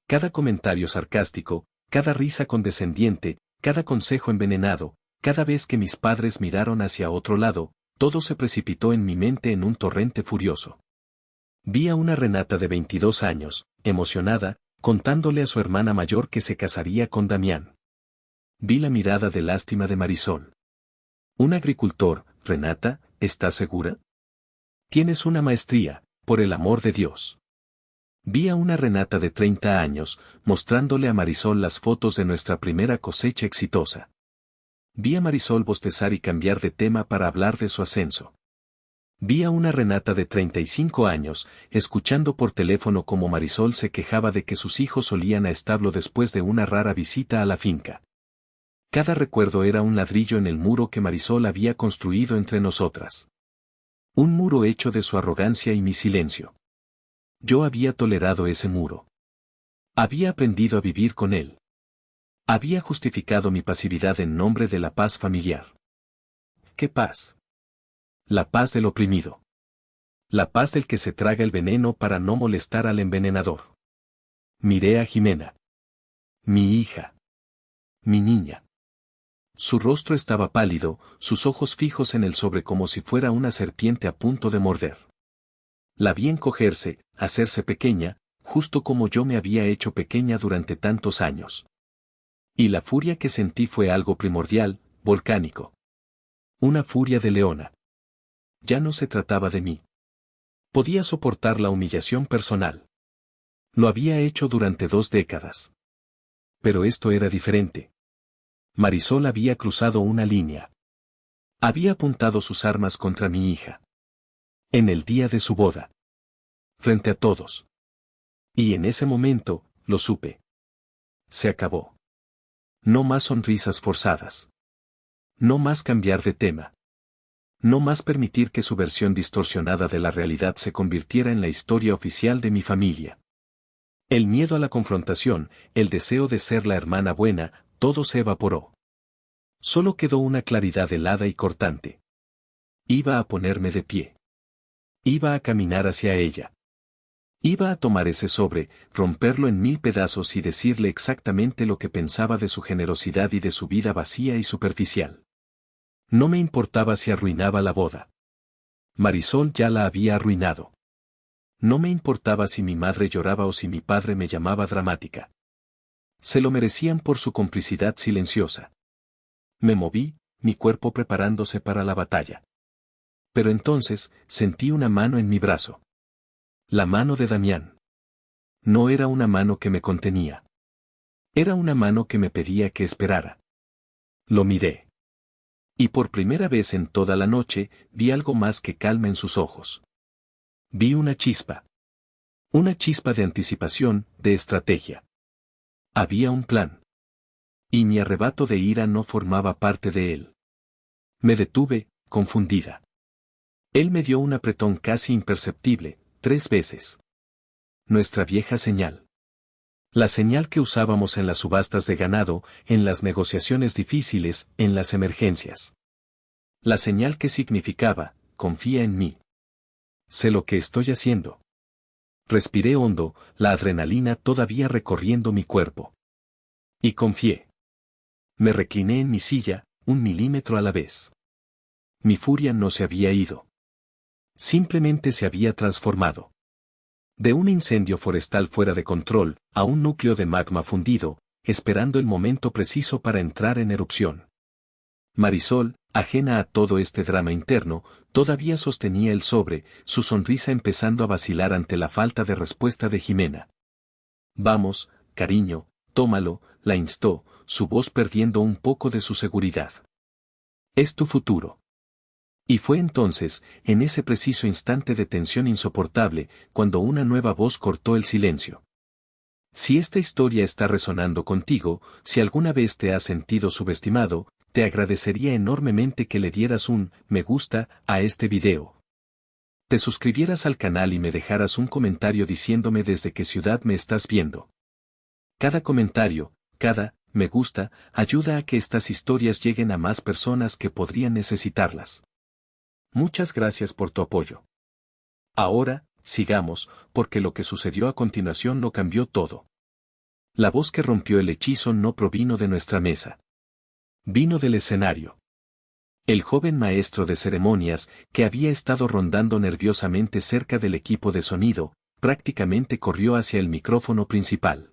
Cada comentario sarcástico, cada risa condescendiente, cada consejo envenenado, cada vez que mis padres miraron hacia otro lado, todo se precipitó en mi mente en un torrente furioso. Vi a una Renata de 22 años, emocionada, contándole a su hermana mayor que se casaría con Damián. Vi la mirada de lástima de Marisol. Un agricultor, Renata, ¿estás segura? Tienes una maestría, por el amor de Dios. Vi a una Renata de 30 años, mostrándole a Marisol las fotos de nuestra primera cosecha exitosa. Vi a Marisol bostezar y cambiar de tema para hablar de su ascenso. Vi a una Renata de 35 años, escuchando por teléfono cómo Marisol se quejaba de que sus hijos olían a establo después de una rara visita a la finca. Cada recuerdo era un ladrillo en el muro que Marisol había construido entre nosotras. Un muro hecho de su arrogancia y mi silencio. Yo había tolerado ese muro. Había aprendido a vivir con él. Había justificado mi pasividad en nombre de la paz familiar. ¿Qué paz? La paz del oprimido. La paz del que se traga el veneno para no molestar al envenenador. Miré a Jimena. Mi hija. Mi niña. Su rostro estaba pálido, sus ojos fijos en el sobre como si fuera una serpiente a punto de morder. La vi encogerse, hacerse pequeña, justo como yo me había hecho pequeña durante tantos años. Y la furia que sentí fue algo primordial, volcánico. Una furia de leona. Ya no se trataba de mí. Podía soportar la humillación personal. Lo había hecho durante 2 décadas. Pero esto era diferente. Marisol había cruzado una línea. Había apuntado sus armas contra mi hija. En el día de su boda. Frente a todos. Y en ese momento, lo supe. Se acabó. No más sonrisas forzadas. No más cambiar de tema. No más permitir que su versión distorsionada de la realidad se convirtiera en la historia oficial de mi familia. El miedo a la confrontación, el deseo de ser la hermana buena, todo se evaporó. Solo quedó una claridad helada y cortante. Iba a ponerme de pie. Iba a caminar hacia ella. Iba a tomar ese sobre, romperlo en 1000 pedazos y decirle exactamente lo que pensaba de su generosidad y de su vida vacía y superficial. No me importaba si arruinaba la boda. Marisol ya la había arruinado. No me importaba si mi madre lloraba o si mi padre me llamaba dramática. Se lo merecían por su complicidad silenciosa. Me moví, mi cuerpo preparándose para la batalla. Pero entonces, sentí una mano en mi brazo. La mano de Damián. No era una mano que me contenía. Era una mano que me pedía que esperara. Lo miré. Y por primera vez en toda la noche, vi algo más que calma en sus ojos. Vi una chispa. Una chispa de anticipación, de estrategia. Había un plan. Y mi arrebato de ira no formaba parte de él. Me detuve, confundida. Él me dio un apretón casi imperceptible, 3 veces. Nuestra vieja señal. La señal que usábamos en las subastas de ganado, en las negociaciones difíciles, en las emergencias. La señal que significaba, confía en mí. Sé lo que estoy haciendo. Respiré hondo, la adrenalina todavía recorriendo mi cuerpo. Y confié. Me recliné en mi silla, un milímetro a la vez. Mi furia no se había ido. Simplemente se había transformado. De un incendio forestal fuera de control, a un núcleo de magma fundido, esperando el momento preciso para entrar en erupción. Marisol, ajena a todo este drama interno, todavía sostenía el sobre, su sonrisa empezando a vacilar ante la falta de respuesta de Jimena. Vamos, cariño, tómalo, la instó, su voz perdiendo un poco de su seguridad. Es tu futuro. Y fue entonces, en ese preciso instante de tensión insoportable, cuando una nueva voz cortó el silencio. Si esta historia está resonando contigo, si alguna vez te has sentido subestimado, te agradecería enormemente que le dieras un me gusta a este video. Te suscribieras al canal y me dejaras un comentario diciéndome desde qué ciudad me estás viendo. Cada comentario, cada me gusta, ayuda a que estas historias lleguen a más personas que podrían necesitarlas. Muchas gracias por tu apoyo. Ahora, sigamos, porque lo que sucedió a continuación lo cambió todo. La voz que rompió el hechizo no provino de nuestra mesa. Vino del escenario. El joven maestro de ceremonias, que había estado rondando nerviosamente cerca del equipo de sonido, prácticamente corrió hacia el micrófono principal.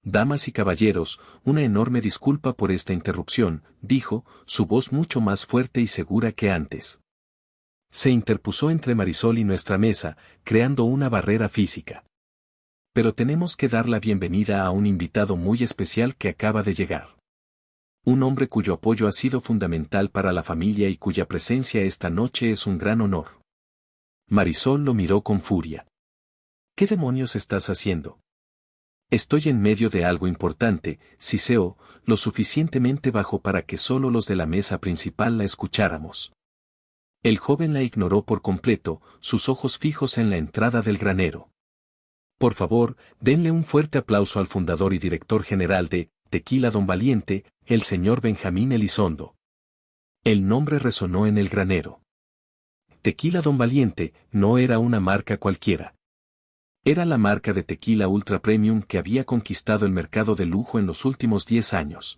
Damas y caballeros, una enorme disculpa por esta interrupción, dijo, su voz mucho más fuerte y segura que antes. Se interpuso entre Marisol y nuestra mesa, creando una barrera física. Pero tenemos que dar la bienvenida a un invitado muy especial que acaba de llegar. Un hombre cuyo apoyo ha sido fundamental para la familia y cuya presencia esta noche es un gran honor. Marisol lo miró con furia. ¿Qué demonios estás haciendo? Estoy en medio de algo importante, siseo, lo suficientemente bajo para que solo los de la mesa principal la escucháramos. El joven la ignoró por completo, sus ojos fijos en la entrada del granero. Por favor, denle un fuerte aplauso al fundador y director general de Tequila Don Valiente, el señor Benjamín Elizondo. El nombre resonó en el granero. Tequila Don Valiente no era una marca cualquiera. Era la marca de tequila ultra premium que había conquistado el mercado de lujo en los últimos 10 años.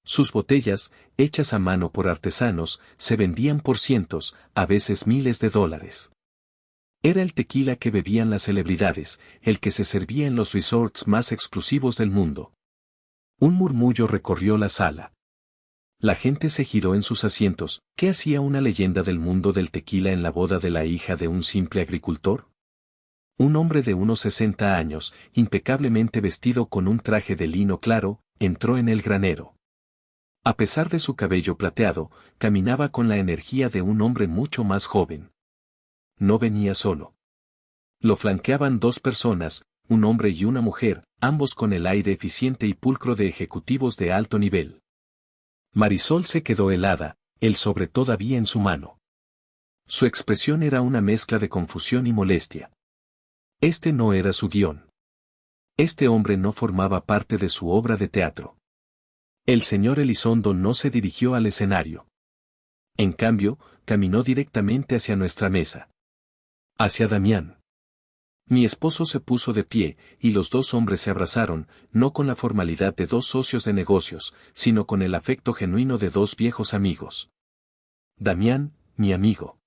Sus botellas, hechas a mano por artesanos, se vendían por cientos, a veces miles de dólares. Era el tequila que bebían las celebridades, el que se servía en los resorts más exclusivos del mundo. Un murmullo recorrió la sala. La gente se giró en sus asientos. ¿Qué hacía una leyenda del mundo del tequila en la boda de la hija de un simple agricultor? Un hombre de unos 60 años, impecablemente vestido con un traje de lino claro, entró en el granero. A pesar de su cabello plateado, caminaba con la energía de un hombre mucho más joven. No venía solo. Lo flanqueaban dos personas, un hombre y una mujer, ambos con el aire eficiente y pulcro de ejecutivos de alto nivel. Marisol se quedó helada, el sobre todavía en su mano. Su expresión era una mezcla de confusión y molestia. Este no era su guión. Este hombre no formaba parte de su obra de teatro. El señor Elizondo no se dirigió al escenario. En cambio, caminó directamente hacia nuestra mesa. Hacia Damián. Mi esposo se puso de pie, y los dos hombres se abrazaron, no con la formalidad de dos socios de negocios, sino con el afecto genuino de dos viejos amigos. Damián, mi amigo.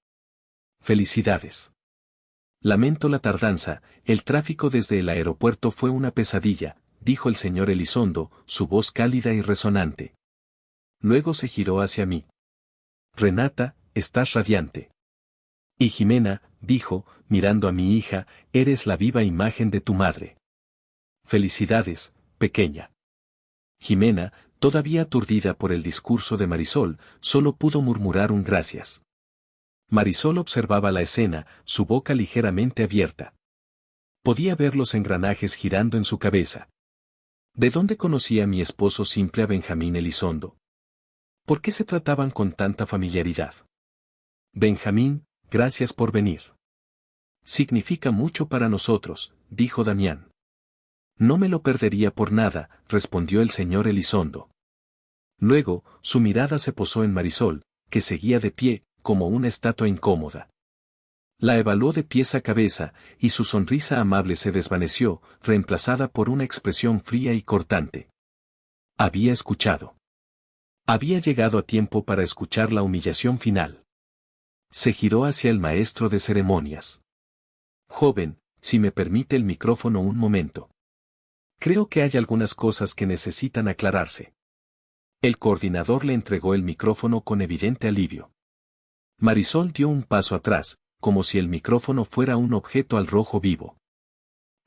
Felicidades. Lamento la tardanza, el tráfico desde el aeropuerto fue una pesadilla, dijo el señor Elizondo, su voz cálida y resonante. Luego se giró hacia mí. Renata, estás radiante. Y Jimena, dijo, mirando a mi hija, eres la viva imagen de tu madre. Felicidades, pequeña. Jimena, todavía aturdida por el discurso de Marisol, solo pudo murmurar un gracias. Marisol observaba la escena, su boca ligeramente abierta. Podía ver los engranajes girando en su cabeza. ¿De dónde conocía mi esposo simple a Benjamín Elizondo? ¿Por qué se trataban con tanta familiaridad? Benjamín, gracias por venir. Significa mucho para nosotros, dijo Damián. No me lo perdería por nada, respondió el señor Elizondo. Luego, su mirada se posó en Marisol, que seguía de pie, como una estatua incómoda. La evaluó de pies a cabeza, y su sonrisa amable se desvaneció, reemplazada por una expresión fría y cortante. Había escuchado. Había llegado a tiempo para escuchar la humillación final. Se giró hacia el maestro de ceremonias. Joven, si me permite el micrófono un momento. Creo que hay algunas cosas que necesitan aclararse. El coordinador le entregó el micrófono con evidente alivio. Marisol dio un paso atrás, como si el micrófono fuera un objeto al rojo vivo.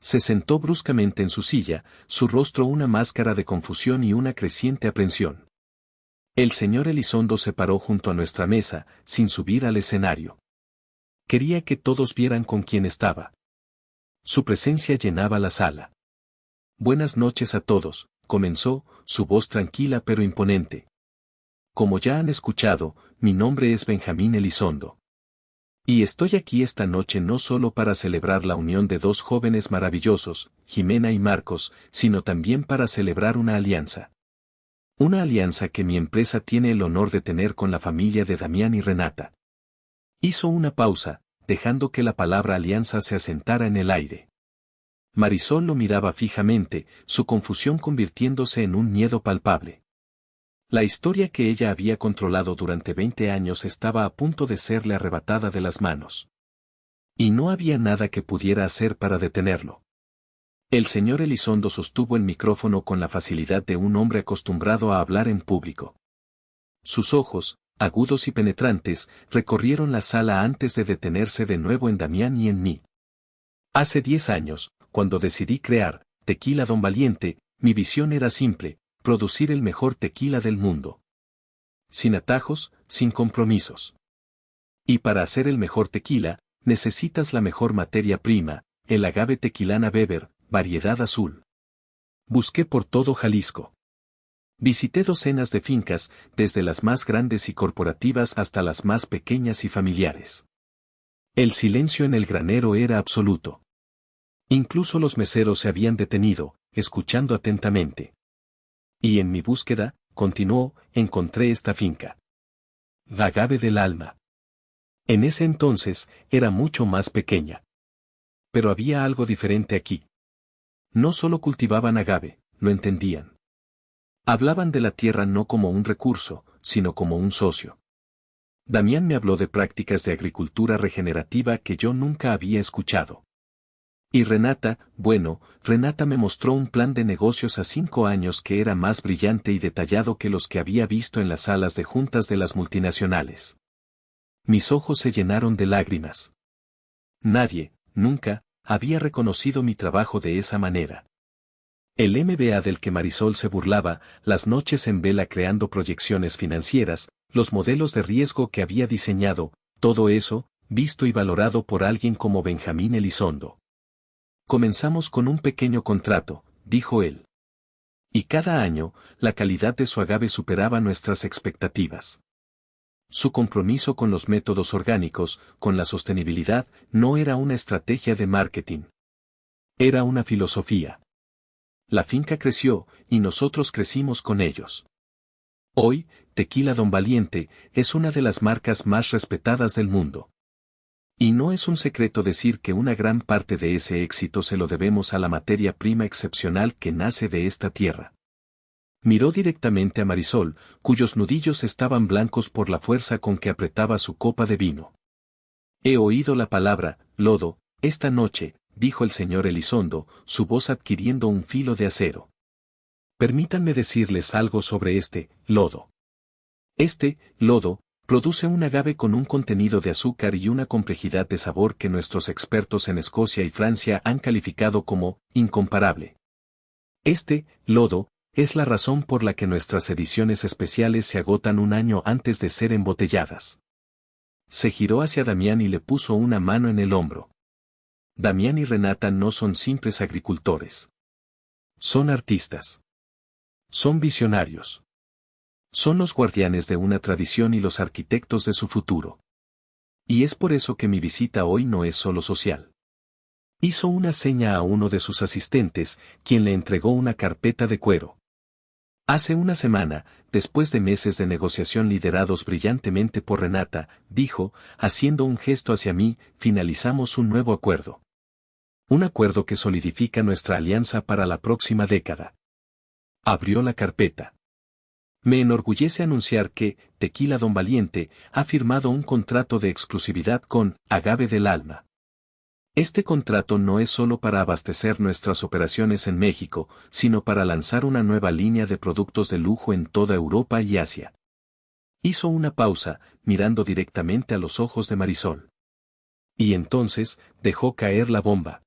Se sentó bruscamente en su silla, su rostro una máscara de confusión y una creciente aprensión. El señor Elizondo se paró junto a nuestra mesa, sin subir al escenario. Quería que todos vieran con quién estaba. Su presencia llenaba la sala. Buenas noches a todos, comenzó, su voz tranquila pero imponente. Como ya han escuchado, mi nombre es Benjamín Elizondo. Y estoy aquí esta noche no solo para celebrar la unión de dos jóvenes maravillosos, Jimena y Marcos, sino también para celebrar una alianza. Una alianza que mi empresa tiene el honor de tener con la familia de Damián y Renata. Hizo una pausa, dejando que la palabra alianza se asentara en el aire. Marisol lo miraba fijamente, su confusión convirtiéndose en un miedo palpable. La historia que ella había controlado durante 20 años estaba a punto de serle arrebatada de las manos. Y no había nada que pudiera hacer para detenerlo. El señor Elizondo sostuvo el micrófono con la facilidad de un hombre acostumbrado a hablar en público. Sus ojos, agudos y penetrantes, recorrieron la sala antes de detenerse de nuevo en Damián y en mí. Hace 10 años, cuando decidí crear Tequila Don Valiente, mi visión era simple: producir el mejor tequila del mundo. Sin atajos, sin compromisos. Y para hacer el mejor tequila, necesitas la mejor materia prima, el agave tequilana Weber, variedad azul. Busqué por todo Jalisco. Visité docenas de fincas, desde las más grandes y corporativas hasta las más pequeñas y familiares. El silencio en el granero era absoluto. Incluso los meseros se habían detenido, escuchando atentamente. Y en mi búsqueda, continuó, encontré esta finca. Agave del Alma. En ese entonces, era mucho más pequeña. Pero había algo diferente aquí. No solo cultivaban agave, lo entendían. Hablaban de la tierra no como un recurso, sino como un socio. Damián me habló de prácticas de agricultura regenerativa que yo nunca había escuchado. Y Renata, bueno, Renata me mostró un plan de negocios a 5 años que era más brillante y detallado que los que había visto en las salas de juntas de las multinacionales. Mis ojos se llenaron de lágrimas. Nadie, nunca, había reconocido mi trabajo de esa manera. El MBA del que Marisol se burlaba, las noches en vela creando proyecciones financieras, los modelos de riesgo que había diseñado, todo eso, visto y valorado por alguien como Benjamín Elizondo. Comenzamos con un pequeño contrato, dijo él. Y cada año, la calidad de su agave superaba nuestras expectativas. Su compromiso con los métodos orgánicos, con la sostenibilidad, no era una estrategia de marketing. Era una filosofía. La finca creció, y nosotros crecimos con ellos. Hoy, Tequila Don Valiente, es una de las marcas más respetadas del mundo. Y no es un secreto decir que una gran parte de ese éxito se lo debemos a la materia prima excepcional que nace de esta tierra. Miró directamente a Marisol, cuyos nudillos estaban blancos por la fuerza con que apretaba su copa de vino. He oído la palabra, lodo, esta noche, dijo el señor Elizondo, su voz adquiriendo un filo de acero. Permítanme decirles algo sobre este, lodo. Este, lodo, produce un agave con un contenido de azúcar y una complejidad de sabor que nuestros expertos en Escocia y Francia han calificado como incomparable. Este, lodo, es la razón por la que nuestras ediciones especiales se agotan un año antes de ser embotelladas. Se giró hacia Damián y le puso una mano en el hombro. Damián y Renata no son simples agricultores. Son artistas. Son visionarios. Son los guardianes de una tradición y los arquitectos de su futuro. Y es por eso que mi visita hoy no es solo social. Hizo una seña a uno de sus asistentes, quien le entregó una carpeta de cuero. Hace una semana, después de meses de negociación liderados brillantemente por Renata, dijo, haciendo un gesto hacia mí, finalizamos un nuevo acuerdo. Un acuerdo que solidifica nuestra alianza para la próxima década. Abrió la carpeta. Me enorgullece anunciar que Tequila Don Valiente ha firmado un contrato de exclusividad con Agave del Alma. Este contrato no es solo para abastecer nuestras operaciones en México, sino para lanzar una nueva línea de productos de lujo en toda Europa y Asia. Hizo una pausa, mirando directamente a los ojos de Marisol. Y entonces, dejó caer la bomba.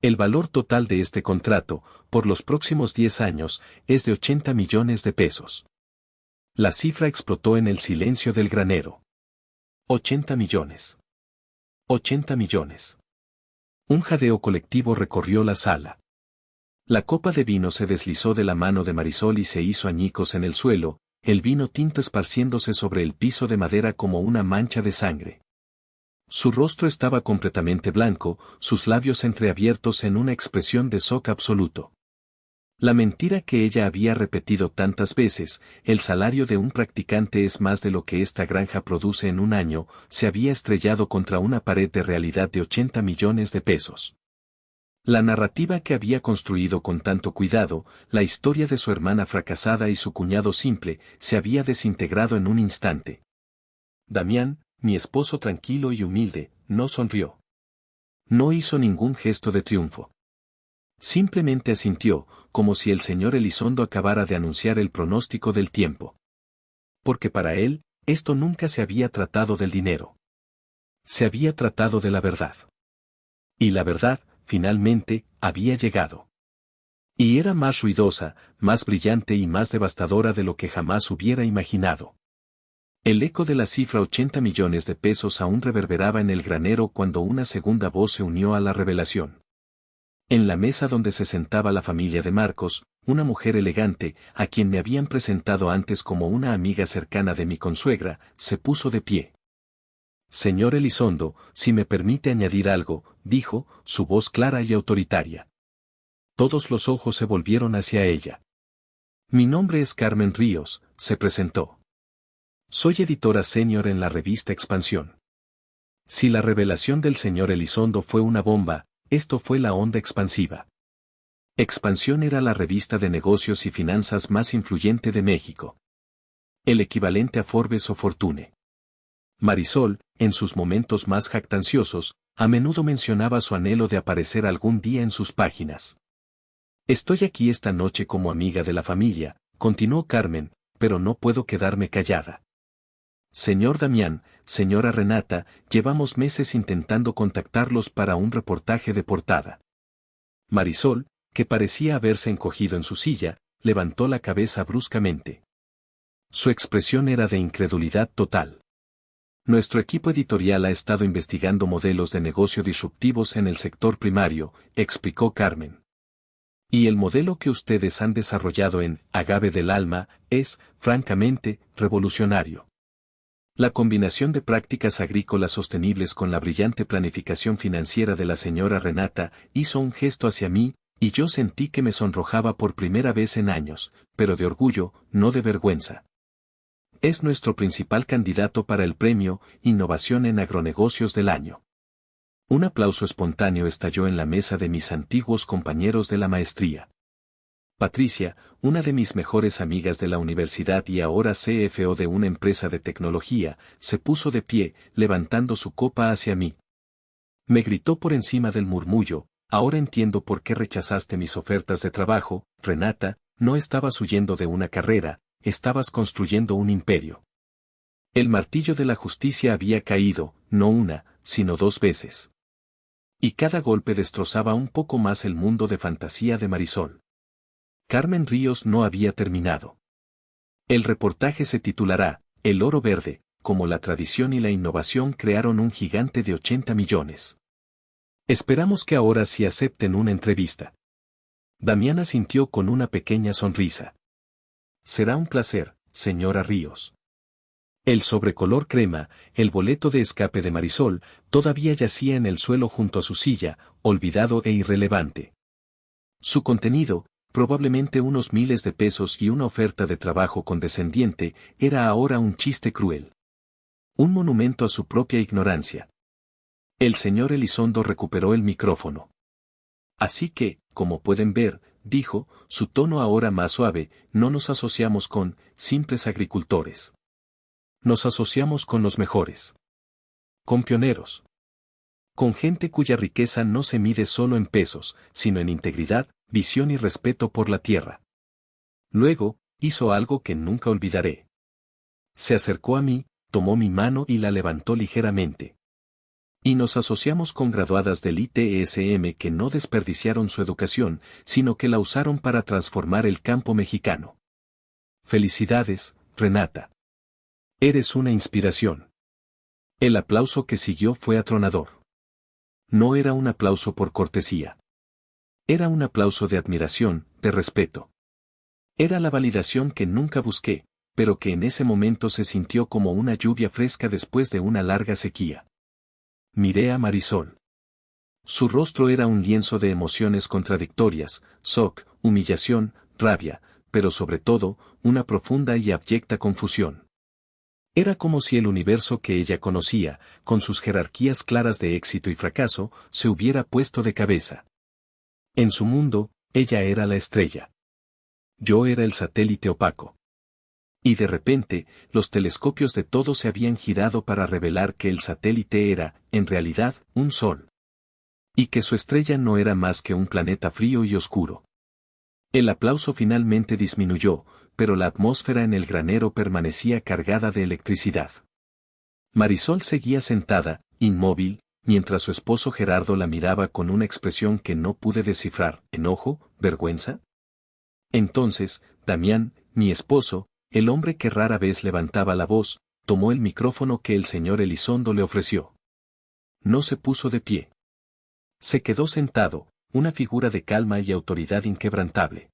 El valor total de este contrato, por los próximos 10 años, es de 80 millones de pesos. La cifra explotó en el silencio del granero. 80 millones. 80 millones. Un jadeo colectivo recorrió la sala. La copa de vino se deslizó de la mano de Marisol y se hizo añicos en el suelo, el vino tinto esparciéndose sobre el piso de madera como una mancha de sangre. Su rostro estaba completamente blanco, sus labios entreabiertos en una expresión de shock absoluto. La mentira que ella había repetido tantas veces, el salario de un practicante es más de lo que esta granja produce en un año, se había estrellado contra una pared de realidad de 80 millones de pesos. La narrativa que había construido con tanto cuidado, la historia de su hermana fracasada y su cuñado simple, se había desintegrado en un instante. Damián, mi esposo tranquilo y humilde, no sonrió. No hizo ningún gesto de triunfo. Simplemente asintió, como si el señor Elizondo acabara de anunciar el pronóstico del tiempo. Porque para él, esto nunca se había tratado del dinero. Se había tratado de la verdad. Y la verdad, finalmente, había llegado. Y era más ruidosa, más brillante y más devastadora de lo que jamás hubiera imaginado. El eco de la cifra 80 millones de pesos aún reverberaba en el granero cuando una segunda voz se unió a la revelación. En la mesa donde se sentaba la familia de Marcos, una mujer elegante, a quien me habían presentado antes como una amiga cercana de mi consuegra, se puso de pie. Señor Elizondo, si me permite añadir algo, dijo, su voz clara y autoritaria. Todos los ojos se volvieron hacia ella. Mi nombre es Carmen Ríos, se presentó. Soy editora senior en la revista Expansión. Si la revelación del señor Elizondo fue una bomba, esto fue la onda expansiva. Expansión era la revista de negocios y finanzas más influyente de México. El equivalente a Forbes o Fortune. Marisol, en sus momentos más jactanciosos, a menudo mencionaba su anhelo de aparecer algún día en sus páginas. Estoy aquí esta noche como amiga de la familia, continuó Carmen, pero no puedo quedarme callada. Señor Damián, señora Renata, llevamos meses intentando contactarlos para un reportaje de portada. Marisol, que parecía haberse encogido en su silla, levantó la cabeza bruscamente. Su expresión era de incredulidad total. Nuestro equipo editorial ha estado investigando modelos de negocio disruptivos en el sector primario, explicó Carmen. Y el modelo que ustedes han desarrollado en Agave del Alma es, francamente, revolucionario. La combinación de prácticas agrícolas sostenibles con la brillante planificación financiera de la señora Renata hizo un gesto hacia mí, y yo sentí que me sonrojaba por primera vez en años, pero de orgullo, no de vergüenza. Es nuestro principal candidato para el premio Innovación en Agronegocios del año. Un aplauso espontáneo estalló en la mesa de mis antiguos compañeros de la maestría. Patricia, una de mis mejores amigas de la universidad y ahora CFO de una empresa de tecnología, se puso de pie, levantando su copa hacia mí. Me gritó por encima del murmullo, ahora entiendo por qué rechazaste mis ofertas de trabajo, Renata, no estabas huyendo de una carrera, estabas construyendo un imperio. El martillo de la justicia había caído, no una, sino 2 veces. Y cada golpe destrozaba un poco más el mundo de fantasía de Marisol. Carmen Ríos no había terminado. El reportaje se titulará, El oro verde, como la tradición y la innovación crearon un gigante de 80 millones. Esperamos que ahora sí acepten una entrevista. Damián asintió con una pequeña sonrisa. Será un placer, señora Ríos. El sobrecolor crema, el boleto de escape de Marisol, todavía yacía en el suelo junto a su silla, olvidado e irrelevante. Su contenido, probablemente unos miles de pesos y una oferta de trabajo condescendiente, era ahora un chiste cruel. Un monumento a su propia ignorancia. El señor Elizondo recuperó el micrófono. Así que, como pueden ver, dijo, su tono ahora más suave, no nos asociamos con simples agricultores. Nos asociamos con los mejores. Con pioneros. Con gente cuya riqueza no se mide solo en pesos, sino en integridad, visión y respeto por la tierra. Luego, hizo algo que nunca olvidaré. Se acercó a mí, tomó mi mano y la levantó ligeramente. Y nos asociamos con graduadas del ITSM que no desperdiciaron su educación, sino que la usaron para transformar el campo mexicano. Felicidades, Renata. Eres una inspiración. El aplauso que siguió fue atronador. No era un aplauso por cortesía. Era un aplauso de admiración, de respeto. Era la validación que nunca busqué, pero que en ese momento se sintió como una lluvia fresca después de una larga sequía. Miré a Marisol. Su rostro era un lienzo de emociones contradictorias, shock, humillación, rabia, pero sobre todo, una profunda y abyecta confusión. Era como si el universo que ella conocía, con sus jerarquías claras de éxito y fracaso, se hubiera puesto de cabeza. En su mundo, ella era la estrella. Yo era el satélite opaco. Y de repente, los telescopios de todos se habían girado para revelar que el satélite era, en realidad, un sol. Y que su estrella no era más que un planeta frío y oscuro. El aplauso finalmente disminuyó, pero la atmósfera en el granero permanecía cargada de electricidad. Marisol seguía sentada, inmóvil, mientras su esposo Gerardo la miraba con una expresión que no pude descifrar, enojo, vergüenza. Entonces, Damián, mi esposo, el hombre que rara vez levantaba la voz, tomó el micrófono que el señor Elizondo le ofreció. No se puso de pie. Se quedó sentado, una figura de calma y autoridad inquebrantable.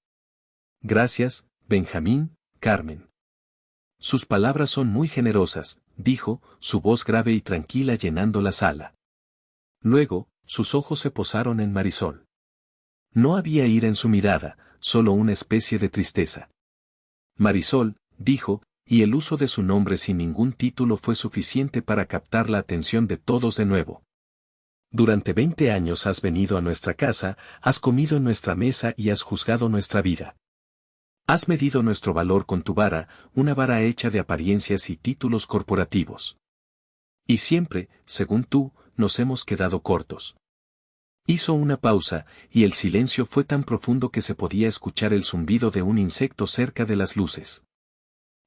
Gracias, Benjamín, Carmen. Sus palabras son muy generosas, dijo, su voz grave y tranquila llenando la sala. Luego, sus ojos se posaron en Marisol. No había ira en su mirada, solo una especie de tristeza. Marisol, dijo, y el uso de su nombre sin ningún título fue suficiente para captar la atención de todos de nuevo. Durante 20 años has venido a nuestra casa, has comido en nuestra mesa y has juzgado nuestra vida. Has medido nuestro valor con tu vara, una vara hecha de apariencias y títulos corporativos. Y siempre, según tú, nos hemos quedado cortos. Hizo una pausa, y el silencio fue tan profundo que se podía escuchar el zumbido de un insecto cerca de las luces.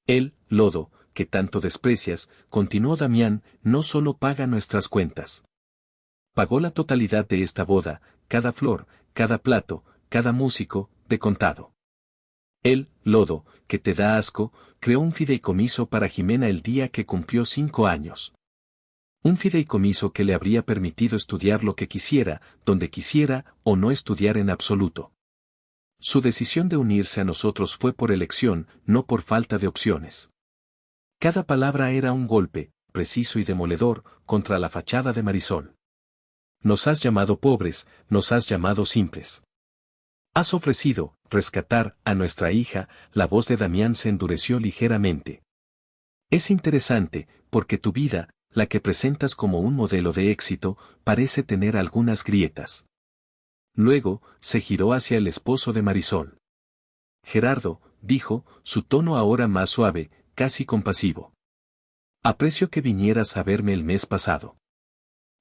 El lodo, que tanto desprecias, continuó Damián, no solo paga nuestras cuentas. Pagó la totalidad de esta boda, cada flor, cada plato, cada músico, de contado. El lodo, que te da asco, creó un fideicomiso para Jimena el día que cumplió 5 años. Un fideicomiso que le habría permitido estudiar lo que quisiera, donde quisiera, o no estudiar en absoluto. Su decisión de unirse a nosotros fue por elección, no por falta de opciones. Cada palabra era un golpe, preciso y demoledor, contra la fachada de Marisol. Nos has llamado pobres, nos has llamado simples. Has ofrecido, rescatar, a nuestra hija, la voz de Damián se endureció ligeramente. Es interesante, porque tu vida, la que presentas como un modelo de éxito, parece tener algunas grietas. Luego, se giró hacia el esposo de Marisol. Gerardo, dijo, su tono ahora más suave, casi compasivo. Aprecio que vinieras a verme el mes pasado.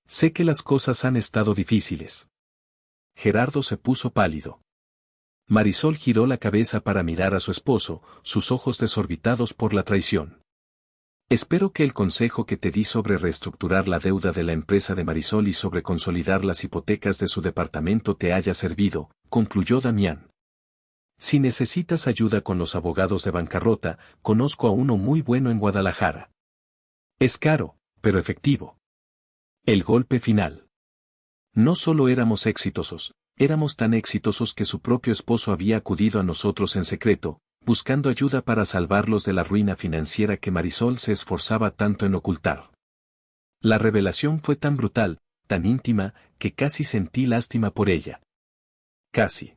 Sé que las cosas han estado difíciles. Gerardo se puso pálido. Marisol giró la cabeza para mirar a su esposo, sus ojos desorbitados por la traición. Espero que el consejo que te di sobre reestructurar la deuda de la empresa de Marisol y sobre consolidar las hipotecas de su departamento te haya servido, concluyó Damián. Si necesitas ayuda con los abogados de bancarrota, conozco a uno muy bueno en Guadalajara. Es caro, pero efectivo. El golpe final. No solo éramos exitosos, éramos tan exitosos que su propio esposo había acudido a nosotros en secreto, buscando ayuda para salvarlos de la ruina financiera que Marisol se esforzaba tanto en ocultar. La revelación fue tan brutal, tan íntima, que casi sentí lástima por ella. Casi.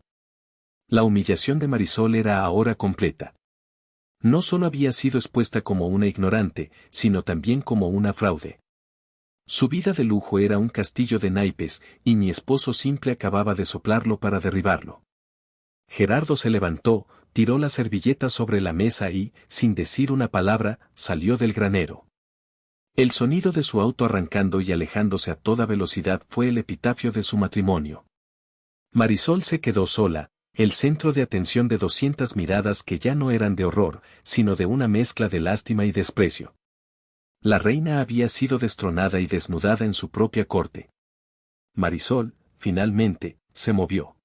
La humillación de Marisol era ahora completa. No solo había sido expuesta como una ignorante, sino también como una fraude. Su vida de lujo era un castillo de naipes, y mi esposo simple acababa de soplarlo para derribarlo. Gerardo se levantó, tiró la servilleta sobre la mesa y, sin decir una palabra, salió del granero. El sonido de su auto arrancando y alejándose a toda velocidad fue el epitafio de su matrimonio. Marisol se quedó sola, el centro de atención de 200 miradas que ya no eran de horror, sino de una mezcla de lástima y desprecio. La reina había sido destronada y desnudada en su propia corte. Marisol, finalmente, se movió.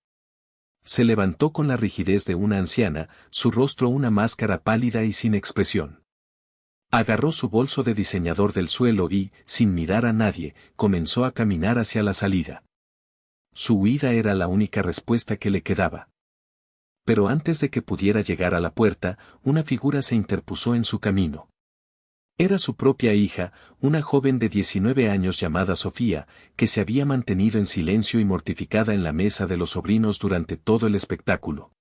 Se levantó con la rigidez de una anciana, su rostro una máscara pálida y sin expresión. Agarró su bolso de diseñador del suelo y, sin mirar a nadie, comenzó a caminar hacia la salida. Su huida era la única respuesta que le quedaba. Pero antes de que pudiera llegar a la puerta, una figura se interpuso en su camino. Era su propia hija, una joven de 19 años llamada Sofía, que se había mantenido en silencio y mortificada en la mesa de los sobrinos durante todo el espectáculo.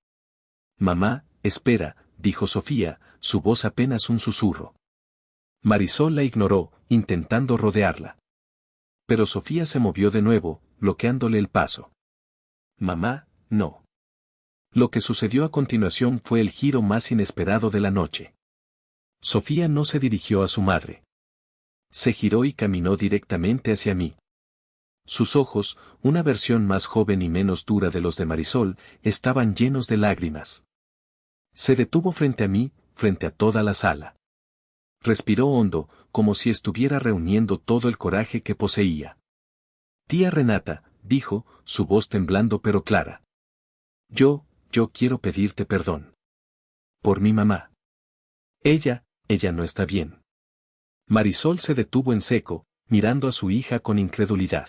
«Mamá, espera», dijo Sofía, su voz apenas un susurro. Marisol la ignoró, intentando rodearla. Pero Sofía se movió de nuevo, bloqueándole el paso. «Mamá, no». Lo que sucedió a continuación fue el giro más inesperado de la noche. Sofía no se dirigió a su madre. Se giró y caminó directamente hacia mí. Sus ojos, una versión más joven y menos dura de los de Marisol, estaban llenos de lágrimas. Se detuvo frente a mí, frente a toda la sala. Respiró hondo, como si estuviera reuniendo todo el coraje que poseía. «Tía Renata», dijo, su voz temblando pero clara. Yo quiero pedirte perdón. Por mi mamá. Ella no está bien». Marisol se detuvo en seco, mirando a su hija con incredulidad.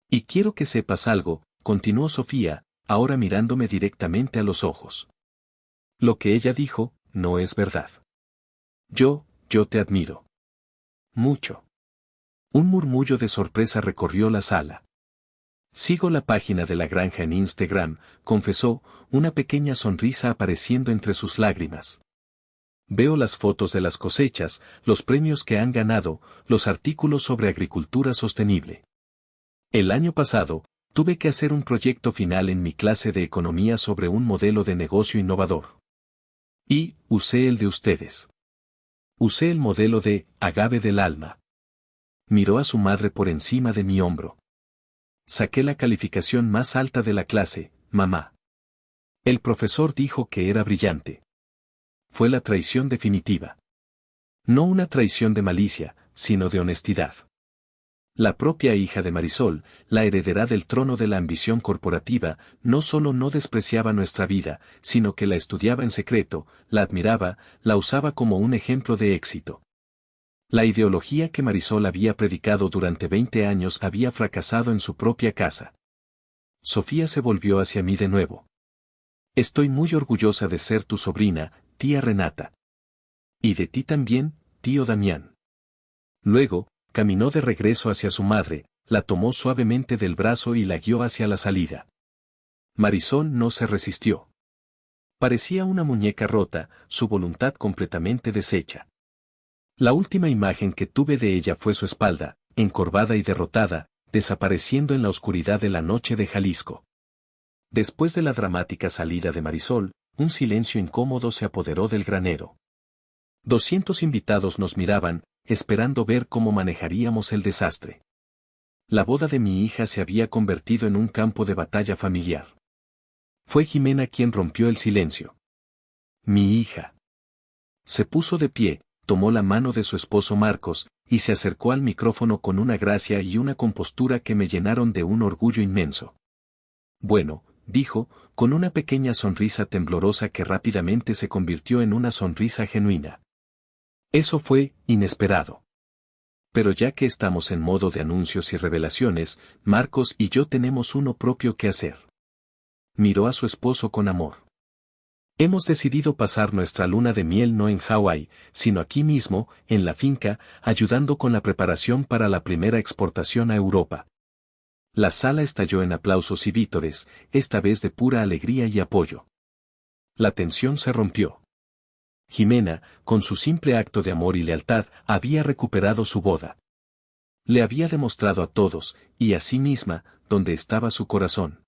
«Y quiero que sepas algo», continuó Sofía, ahora mirándome directamente a los ojos. «Lo que ella dijo, no es verdad. Yo te admiro. Mucho». Un murmullo de sorpresa recorrió la sala. «Sigo la página de la granja en Instagram», confesó, una pequeña sonrisa apareciendo entre sus lágrimas. «Veo las fotos de las cosechas, los premios que han ganado, los artículos sobre agricultura sostenible. El año pasado, tuve que hacer un proyecto final en mi clase de economía sobre un modelo de negocio innovador. Y, usé el de ustedes. Usé el modelo de agave del alma». Miró a su madre por encima de mi hombro. «Saqué la calificación más alta de la clase, mamá. El profesor dijo que era brillante. Fue la traición definitiva. No una traición de malicia, sino de honestidad. La propia hija de Marisol, la heredera del trono de la ambición corporativa, no solo no despreciaba nuestra vida, sino que la estudiaba en secreto, la admiraba, la usaba como un ejemplo de éxito. La ideología que Marisol había predicado durante 20 años había fracasado en su propia casa. Sofía se volvió hacia mí de nuevo. «Estoy muy orgullosa de ser tu sobrina, tía Renata. Y de ti también, tío Damián». Luego, caminó de regreso hacia su madre, la tomó suavemente del brazo y la guió hacia la salida. Marisol no se resistió. Parecía una muñeca rota, su voluntad completamente deshecha. La última imagen que tuve de ella fue su espalda, encorvada y derrotada, desapareciendo en la oscuridad de la noche de Jalisco. Después de la dramática salida de Marisol, un silencio incómodo se apoderó del granero. 200 invitados nos miraban, esperando ver cómo manejaríamos el desastre. La boda de mi hija se había convertido en un campo de batalla familiar. Fue Jimena quien rompió el silencio. «Mi hija». Se puso de pie, tomó la mano de su esposo Marcos, y se acercó al micrófono con una gracia y una compostura que me llenaron de un orgullo inmenso. «Bueno», dijo, con una pequeña sonrisa temblorosa que rápidamente se convirtió en una sonrisa genuina. «Eso fue inesperado. Pero ya que estamos en modo de anuncios y revelaciones, Marcos y yo tenemos uno propio que hacer». Miró a su esposo con amor. «Hemos decidido pasar nuestra luna de miel no en Hawái, sino aquí mismo, en la finca, ayudando con la preparación para la primera exportación a Europa». La sala estalló en aplausos y vítores, esta vez de pura alegría y apoyo. La tensión se rompió. Jimena, con su simple acto de amor y lealtad, había recuperado su boda. Le había demostrado a todos, y a sí misma, dónde estaba su corazón.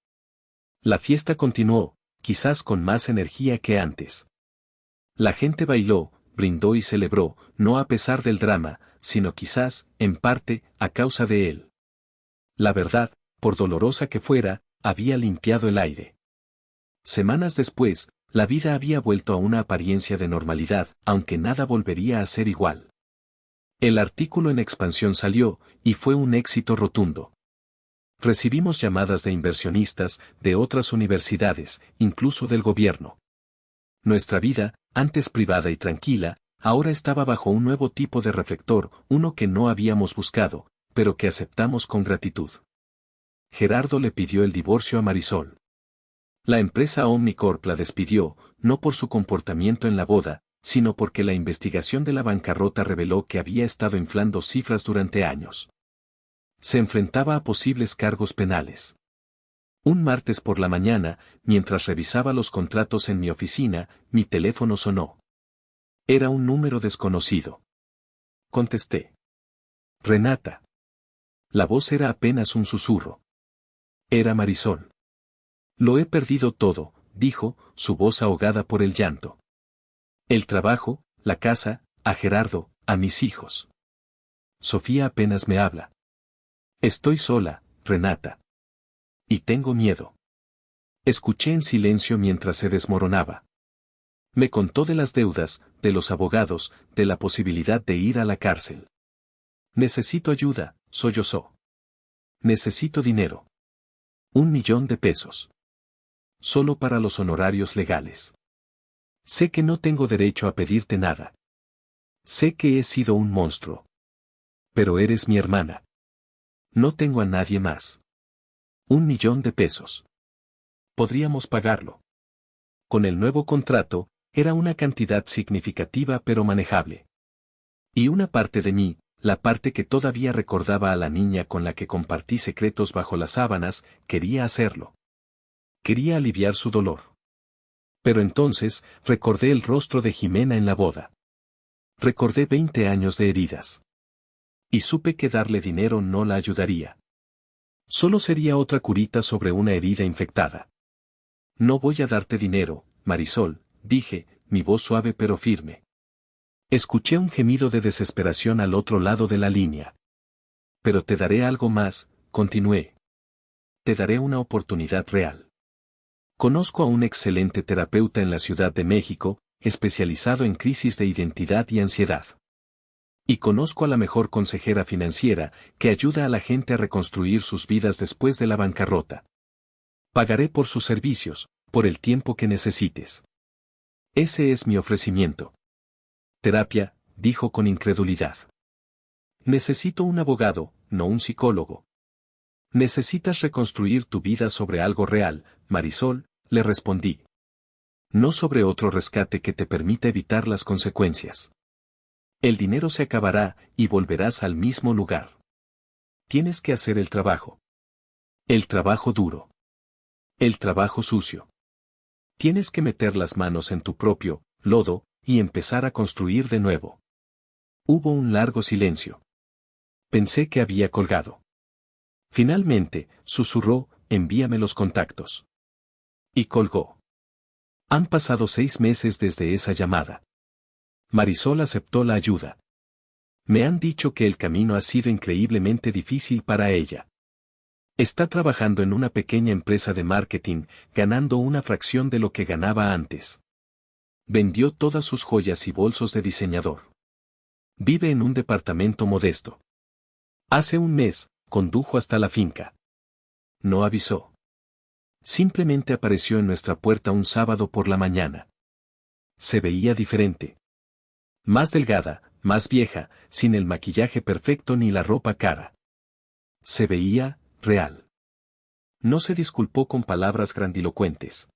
La fiesta continuó, quizás con más energía que antes. La gente bailó, brindó y celebró, no a pesar del drama, sino quizás, en parte, a causa de él. La verdad, por dolorosa que fuera, había limpiado el aire. Semanas después, la vida había vuelto a una apariencia de normalidad, aunque nada volvería a ser igual. El artículo en expansión salió, y fue un éxito rotundo. Recibimos llamadas de inversionistas, de otras universidades, incluso del gobierno. Nuestra vida, antes privada y tranquila, ahora estaba bajo un nuevo tipo de reflector, uno que no habíamos buscado, pero que aceptamos con gratitud. Gerardo le pidió el divorcio a Marisol. La empresa Omnicorp la despidió, no por su comportamiento en la boda, sino porque la investigación de la bancarrota reveló que había estado inflando cifras durante años. Se enfrentaba a posibles cargos penales. Un martes por la mañana, mientras revisaba los contratos en mi oficina, mi teléfono sonó. Era un número desconocido. Contesté. Renata. La voz era apenas un susurro. Era Marisol. Lo he perdido todo, dijo, su voz ahogada por el llanto. El trabajo, la casa, a Gerardo, a mis hijos. Sofía apenas me habla. Estoy sola, Renata. Y tengo miedo. Escuché en silencio mientras se desmoronaba. Me contó de las deudas, de los abogados, de la posibilidad de ir a la cárcel. Necesito ayuda, sollozó. Necesito dinero. 1.000.000 de pesos. Solo para los honorarios legales. Sé que no tengo derecho a pedirte nada. Sé que he sido un monstruo. Pero eres mi hermana. No tengo a nadie más. 1.000.000 de pesos. Podríamos pagarlo. Con el nuevo contrato, era una cantidad significativa pero manejable. Y una parte de mí, la parte que todavía recordaba a la niña con la que compartí secretos bajo las sábanas, quería hacerlo. Quería aliviar su dolor. Pero entonces, recordé el rostro de Jimena en la boda. Recordé 20 años de heridas. Y supe que darle dinero no la ayudaría. Solo sería otra curita sobre una herida infectada. No voy a darte dinero, Marisol, dije, mi voz suave pero firme. Escuché un gemido de desesperación al otro lado de la línea. Pero te daré algo más, continué. Te daré una oportunidad real. Conozco a un excelente terapeuta en la Ciudad de México, especializado en crisis de identidad y ansiedad. Y conozco a la mejor consejera financiera, que ayuda a la gente a reconstruir sus vidas después de la bancarrota. Pagaré por sus servicios, por el tiempo que necesites. Ese es mi ofrecimiento. Terapia, dijo con incredulidad. Necesito un abogado, no un psicólogo. Necesitas reconstruir tu vida sobre algo real, Marisol, le respondí. No sobre otro rescate que te permita evitar las consecuencias. El dinero se acabará y volverás al mismo lugar. Tienes que hacer el trabajo. El trabajo duro. El trabajo sucio. Tienes que meter las manos en tu propio lodo y empezar a construir de nuevo. Hubo un largo silencio. Pensé que había colgado. Finalmente, susurró, envíame los contactos. Y colgó. Han pasado 6 meses desde esa llamada. Marisol aceptó la ayuda. Me han dicho que el camino ha sido increíblemente difícil para ella. Está trabajando en una pequeña empresa de marketing, ganando una fracción de lo que ganaba antes. Vendió todas sus joyas y bolsos de diseñador. Vive en un departamento modesto. Hace un mes, condujo hasta la finca. No avisó. Simplemente apareció en nuestra puerta un sábado por la mañana. Se veía diferente. Más delgada, más vieja, sin el maquillaje perfecto ni la ropa cara. Se veía real. No se disculpó con palabras grandilocuentes.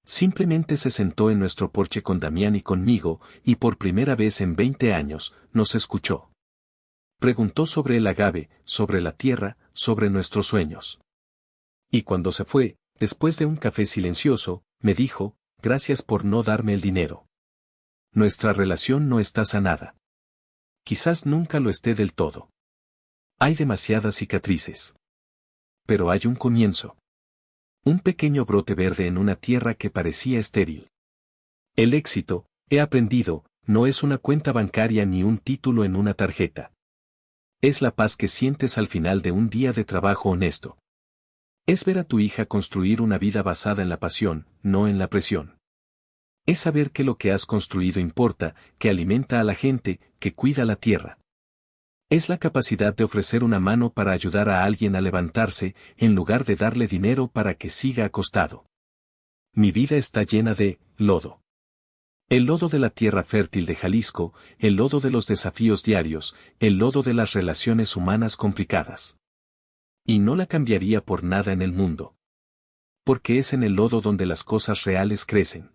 Simplemente se sentó en nuestro porche con Damián y conmigo, y por primera vez en 20 años, nos escuchó. Preguntó sobre el agave, sobre la tierra, sobre nuestros sueños. Y cuando se fue, después de un café silencioso, me dijo, gracias por no darme el dinero. Nuestra relación no está sanada. Quizás nunca lo esté del todo. Hay demasiadas cicatrices. Pero hay un comienzo. Un pequeño brote verde en una tierra que parecía estéril. El éxito, he aprendido, no es una cuenta bancaria ni un título en una tarjeta. Es la paz que sientes al final de un día de trabajo honesto. Es ver a tu hija construir una vida basada en la pasión, no en la presión. Es saber que lo que has construido importa, que alimenta a la gente, que cuida la tierra. Es la capacidad de ofrecer una mano para ayudar a alguien a levantarse, en lugar de darle dinero para que siga acostado. Mi vida está llena de lodo. El lodo de la tierra fértil de Jalisco, el lodo de los desafíos diarios, el lodo de las relaciones humanas complicadas. Y no la cambiaría por nada en el mundo. Porque es en el lodo donde las cosas reales crecen.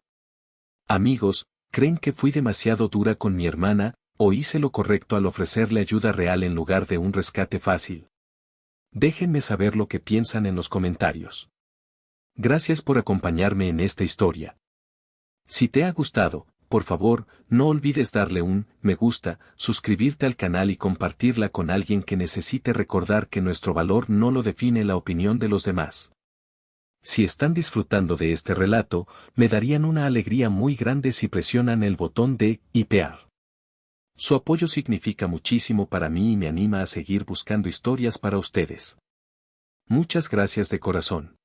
Amigos, ¿creen que fui demasiado dura con mi hermana, o hice lo correcto al ofrecerle ayuda real en lugar de un rescate fácil? Déjenme saber lo que piensan en los comentarios. Gracias por acompañarme en esta historia. Si te ha gustado, por favor, no olvides darle un me gusta, suscribirte al canal y compartirla con alguien que necesite recordar que nuestro valor no lo define la opinión de los demás. Si están disfrutando de este relato, me darían una alegría muy grande si presionan el botón de hipear. Su apoyo significa muchísimo para mí y me anima a seguir buscando historias para ustedes. Muchas gracias de corazón.